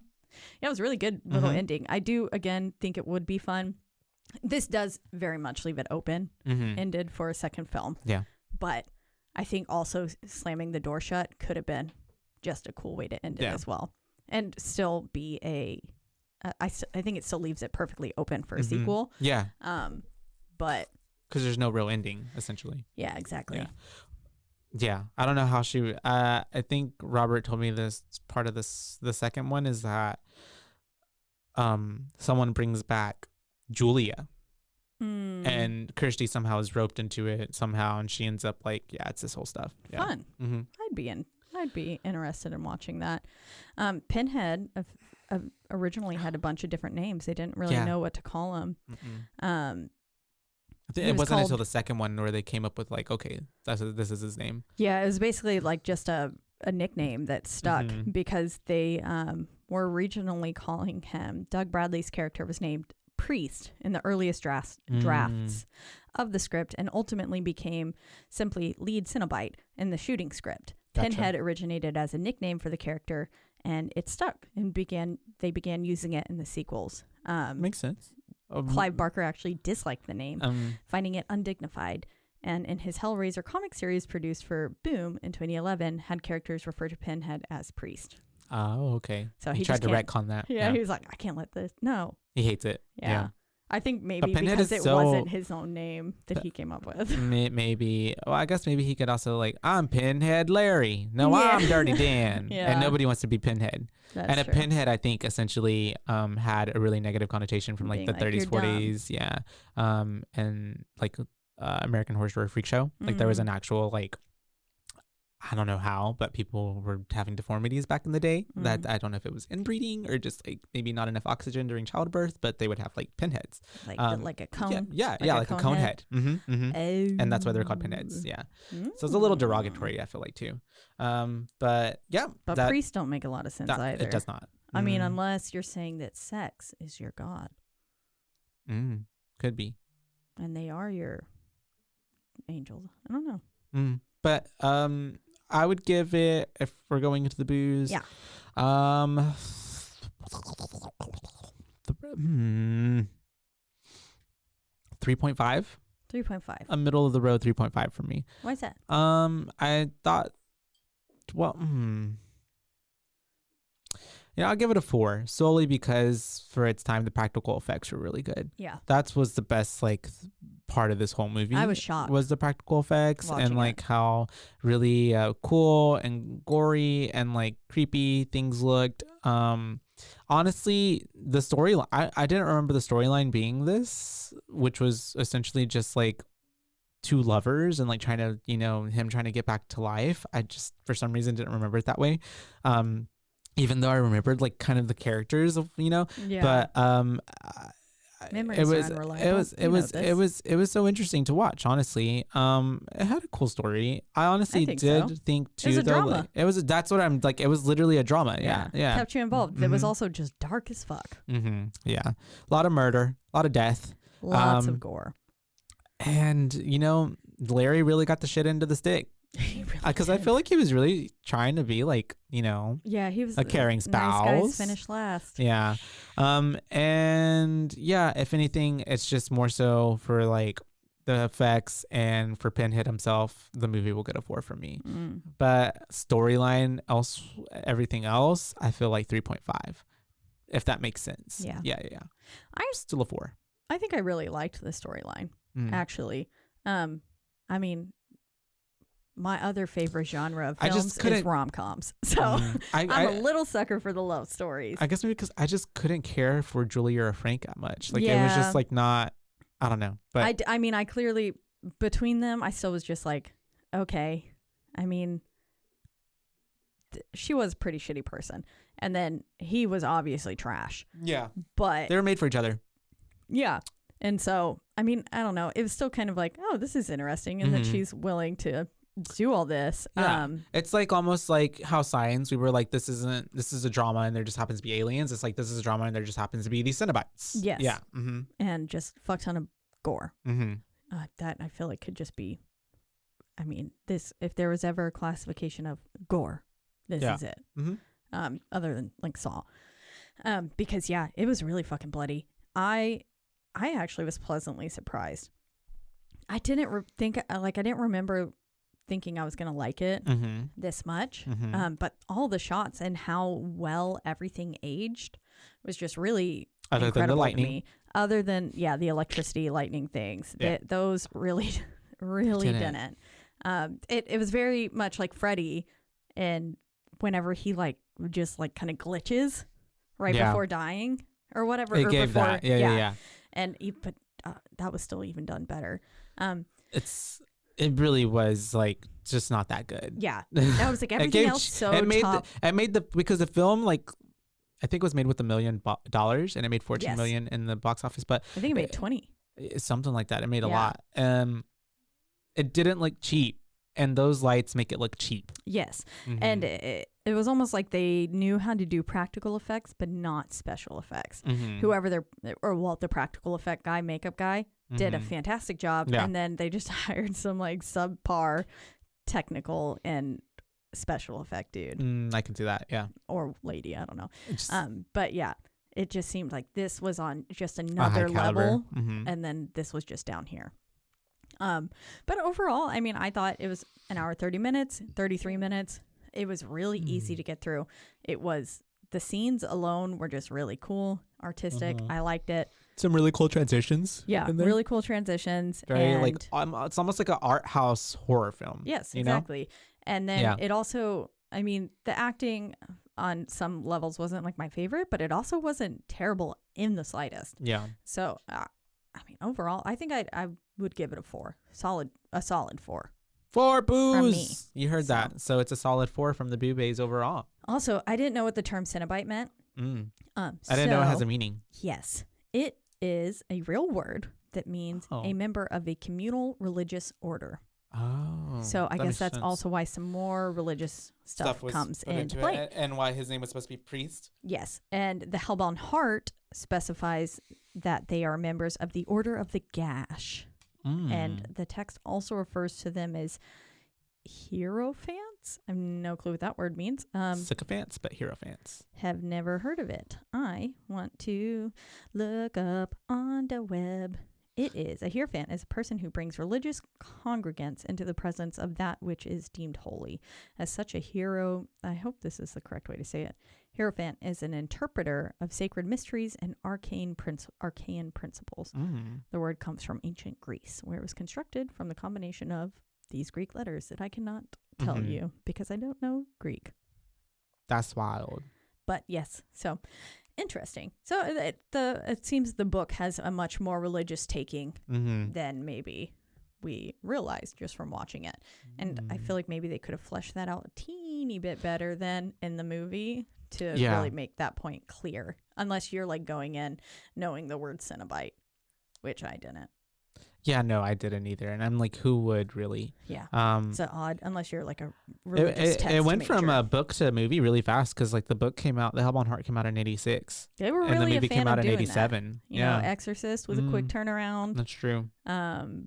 Yeah, it was a really good little ending. I do, again, think it would be fun. This does very much leave it open-ended for a second film. Yeah. But I think also slamming the door shut could have been just a cool way to end it as well. And still be I think it still leaves it perfectly open for a sequel. Yeah. But... because there's no real ending, essentially. Yeah, exactly. Yeah, I don't know how she... I think Robert told me this part of the second one is that someone brings back Julia. And Kirsty somehow is roped into it somehow, and she ends up like, it's this whole stuff. Yeah. Fun. I'd be interested in watching that. Pinhead originally had a bunch of different names. They didn't really know what to call him. It wasn't until the second one where they came up with like, okay, this is his name. Yeah, it was basically like just a nickname that stuck because they were originally calling him, Doug Bradley's character was named Priest in the earliest drafts of the script, and ultimately became simply Lead Cenobite in the shooting script. Gotcha. Pinhead originated as a nickname for the character, and it stuck, and they began using it in the sequels. Makes sense. Clive Barker actually disliked the name, finding it undignified, and in his Hellraiser comic series produced for Boom in 2011, had characters refer to Pinhead as Priest. Oh, okay. So he tried to retcon that. Yeah, he was like, I can't let this. No. He hates it. Yeah. I think maybe because it wasn't his own name that he came up with. Maybe. Well, I guess maybe he could also like, I'm Pinhead Larry. No, I'm Dirty Dan. And nobody wants to be Pinhead. That's true. A Pinhead, I think, essentially had a really negative connotation from like the 30s, 40s. Yeah. And like American Horror Story Freak Show. Like there was an actual like I don't know how, but people were having deformities back in the day. That I don't know if it was inbreeding or just like maybe not enough oxygen during childbirth, but they would have like pinheads. Like a cone? Like a cone head. And that's why they're called pinheads. Yeah. So it's a little derogatory, I feel like, too. But yeah. But priests don't make a lot of sense either. It does not. I mean, unless you're saying that sex is your god. Could be. And they are your angels. I don't know. But I would give it, if we're going into the booze. Yeah. 3.5. 3.5. A middle of the road 3.5 for me. Why is that? I thought, I'll give it a 4 solely because for its time the practical effects were really good. Yeah. That was the best part of this whole movie. I was shocked. Was the practical effects and how really cool and gory and creepy things looked. Honestly, the storyline, I didn't remember the storyline being this, which was essentially just two lovers and trying to, him trying to get back to life. I just for some reason didn't remember it that way. Even though I remembered kind of the characters of, but memories are unreliable. It was so interesting to watch, honestly. It had a cool story. I honestly think too, it was a drama. That's what I'm it was literally a drama. Yeah. Kept you involved. It was also just dark as fuck. Yeah. A lot of murder, a lot of death. Lots of gore. And, Larry really got the shit into the stick. Because I feel like he was really trying to be yeah, he was a caring spouse. Nice guys finish last. Yeah. And yeah, if anything, it's just more so for the effects and for Pinhead himself, the movie will get a 4 from me. But storyline, everything else, I feel 3.5, if that makes sense. Yeah. I'm still a 4. I think I really liked the storyline, actually. I mean, my other favorite genre of films is rom-coms. So I'm a little sucker for the love stories. I guess maybe because I just couldn't care for Julie or Frank that much. It was just not, I don't know. But I mean, I clearly, between them, I still was just okay. I mean, she was a pretty shitty person. And then he was obviously trash. Yeah. But they were made for each other. Yeah. And so, I mean, I don't know. It was still kind of oh, this is interesting. And that she's willing to do all this. Yeah. It's almost how Science, we were this is a drama and there just happens to be aliens. It's this is a drama and there just happens to be these Cenobites. Yes. Yeah. And just fuck ton of gore. That I feel could just be, I mean, this, if there was ever a classification of gore, this is it. Other than Saw. Because it was really fucking bloody. I actually was pleasantly surprised. I didn't I didn't remember thinking I was going to like it this much. But all the shots and how well everything aged was just really incredible to me. Other than, the electricity, lightning things. Those really, really didn't. It was very much like Freddy, and whenever he just kind of glitches right before dying or whatever. It gave before, that. Yeah. And but that was still even done better. It really was just not that good. Yeah, that was everything else so top. It made because the film I think it was made with $1 million and it made 14 million in the box office, but I think it made 20, something like that. It made a lot. It didn't look cheap, and those lights make it look cheap. Yes, and it was almost like they knew how to do practical effects, but not special effects. Whoever the practical effect guy, makeup guy, did a fantastic job, and then they just hired some subpar technical and special effect dude. I can see that, yeah. Or lady, I don't know. But yeah, it just seemed like this was on just another level, and then this was just down here. But overall, I mean, I thought it was an hour, 30 minutes, 33 minutes. It was really easy to get through. It was, the scenes alone were just really cool, artistic. I liked it. Some really cool transitions. Yeah, really cool transitions. Very it's almost like an art house horror film. Yes, exactly. And then it also, I mean, the acting on some levels wasn't my favorite, but it also wasn't terrible in the slightest. Yeah. So, I mean, overall, I think I would give it a 4. A solid 4. 4 boos. From me. You heard that. So it's a solid 4 from the boobays overall. Also, I didn't know what the term Cenobite meant. I didn't know it has a meaning. Yes. It is a real word that means a member of a communal religious order. Oh. So I guess that's also why some more religious stuff comes into play. And why his name was supposed to be priest. Yes. And the Hellbound Heart specifies that they are members of the Order of the Gash. And the text also refers to them as hierophants. I have no clue what that word means. Sycophants, but hierophants. Have never heard of it. I want to look up on the web. It is. A hierophant is a person who brings religious congregants into the presence of that which is deemed holy. As such, I hope this is the correct way to say it. Hierophant is an interpreter of sacred mysteries and arcane principles. The word comes from ancient Greece, where it was constructed from the combination of these Greek letters that I cannot tell you because I don't know Greek. That's wild. But yes, so interesting. So it seems the book has a much more religious taking than maybe we realized just from watching it. And I feel like maybe they could have fleshed that out a teeny bit better than in the movie to really make that point clear. Unless you're like going in knowing the word Cenobite, which I didn't. Yeah, no, I didn't either. And I'm like, who would really? Yeah. It's odd, unless you're like a religious text It went from a book to a movie really fast because like the book came out, The Hellbound Heart came out in 86. They were really and the movie a fan came out of in doing 87. That. You know, Exorcist with a quick turnaround. That's true. Well,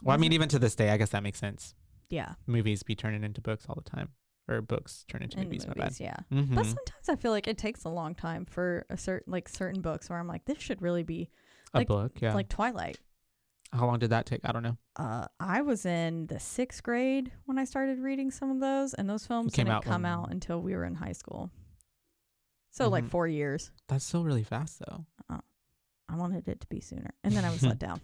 I mean, even to this day, I guess that makes sense. Yeah. Movies be turning into books all the time. Or books turn into movies, my bad. Yeah. But sometimes I feel like it takes a long time for certain books where I'm like, this should really be a book, like Twilight. How long did that take? I don't know. I was in the 6th grade when I started reading some of those, and those films didn't come out until we were in high school. So like 4 years. That's still really fast, though. I wanted it to be sooner, and then I was let down.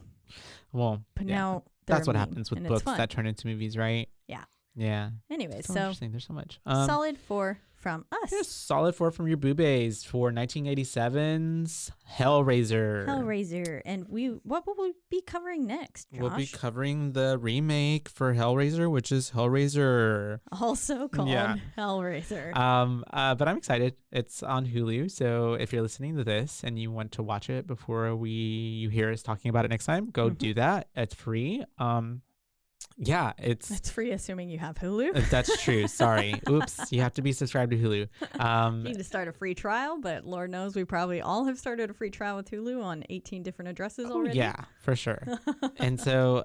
Well, but now that's what happens with books that turn into movies, right? Yeah. Yeah. Anyway, so interesting. There's so much. Solid 4 from us. Here's solid 4 from your boobays for 1987's Hellraiser. And what will we be covering next, Josh? We'll be covering the remake for Hellraiser, which is Hellraiser. Also called Hellraiser. But I'm excited. It's on Hulu, so if you're listening to this and you want to watch it before you hear us talking about it next time, go do that. It's free. Yeah, it's free assuming you have Hulu. That's true. Sorry. Oops. You have to be subscribed to Hulu. You need to start a free trial, but Lord knows we probably all have started a free trial with Hulu on 18 different addresses already. Yeah, for sure. And so,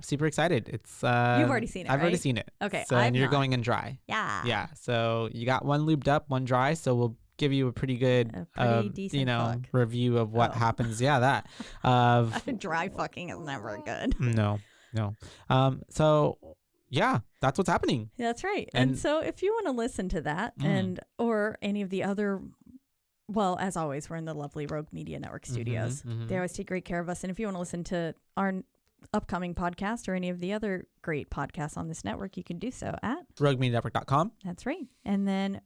super excited. It's You've already seen it, I've right? already seen it. Okay. So, and you're going in dry. Yeah. Yeah. So you got one lubed up, one dry. So we'll give you a pretty good, decent review of what happens. Yeah, that. Dry fucking is never good. No. So yeah, that's what's happening. That's right. And so if you want to listen to that or any of the other, well, as always, we're in the lovely Rogue Media Network studios. They always take great care of us. And if you want to listen to our upcoming podcast or any of the other great podcasts on this network, you can do so at roguemedianetwork.com. That's right. And then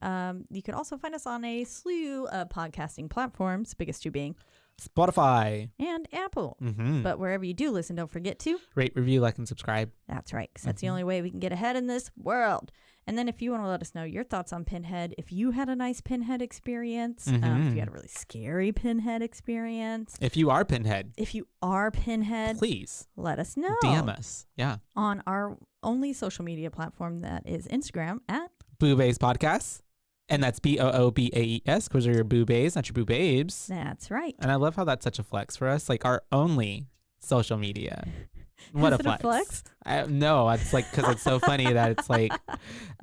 you can also find us on a slew of podcasting platforms, biggest two being Spotify and Apple. But wherever you do listen, don't forget to rate, review, like, and subscribe. That's right, because that's the only way we can get ahead in this world. And then if you want to let us know your thoughts on Pinhead, if you had a nice Pinhead experience, if you had a really scary Pinhead experience, if you are Pinhead, please let us know. DM us, on our only social media platform, that is Instagram at Boobays Podcasts. And that's BOOBAES, because they're your boobays, not your boobabes. That's right. And I love how that's such a flex for us, like our only social media. What a flex? No, it's like, because it's so funny that it's like,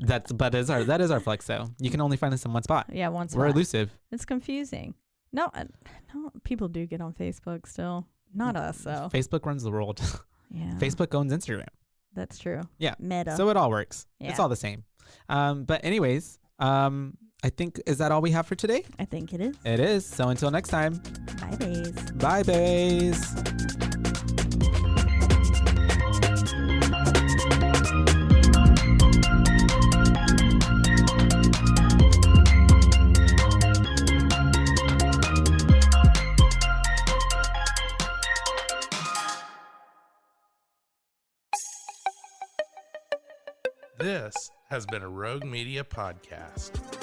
that is our flex though. You can only find us in one spot. Yeah, one spot. We're elusive. It's confusing. No, people do get on Facebook still. Not us though. Facebook runs the world. Yeah. Facebook owns Instagram. That's true. Yeah. Meta. So it all works. Yeah. It's all the same. But anyways, I think, is that all we have for today? I think it is. It is. So until next time. Bye, bays. Bye, bays. This has been a Rogue Media podcast.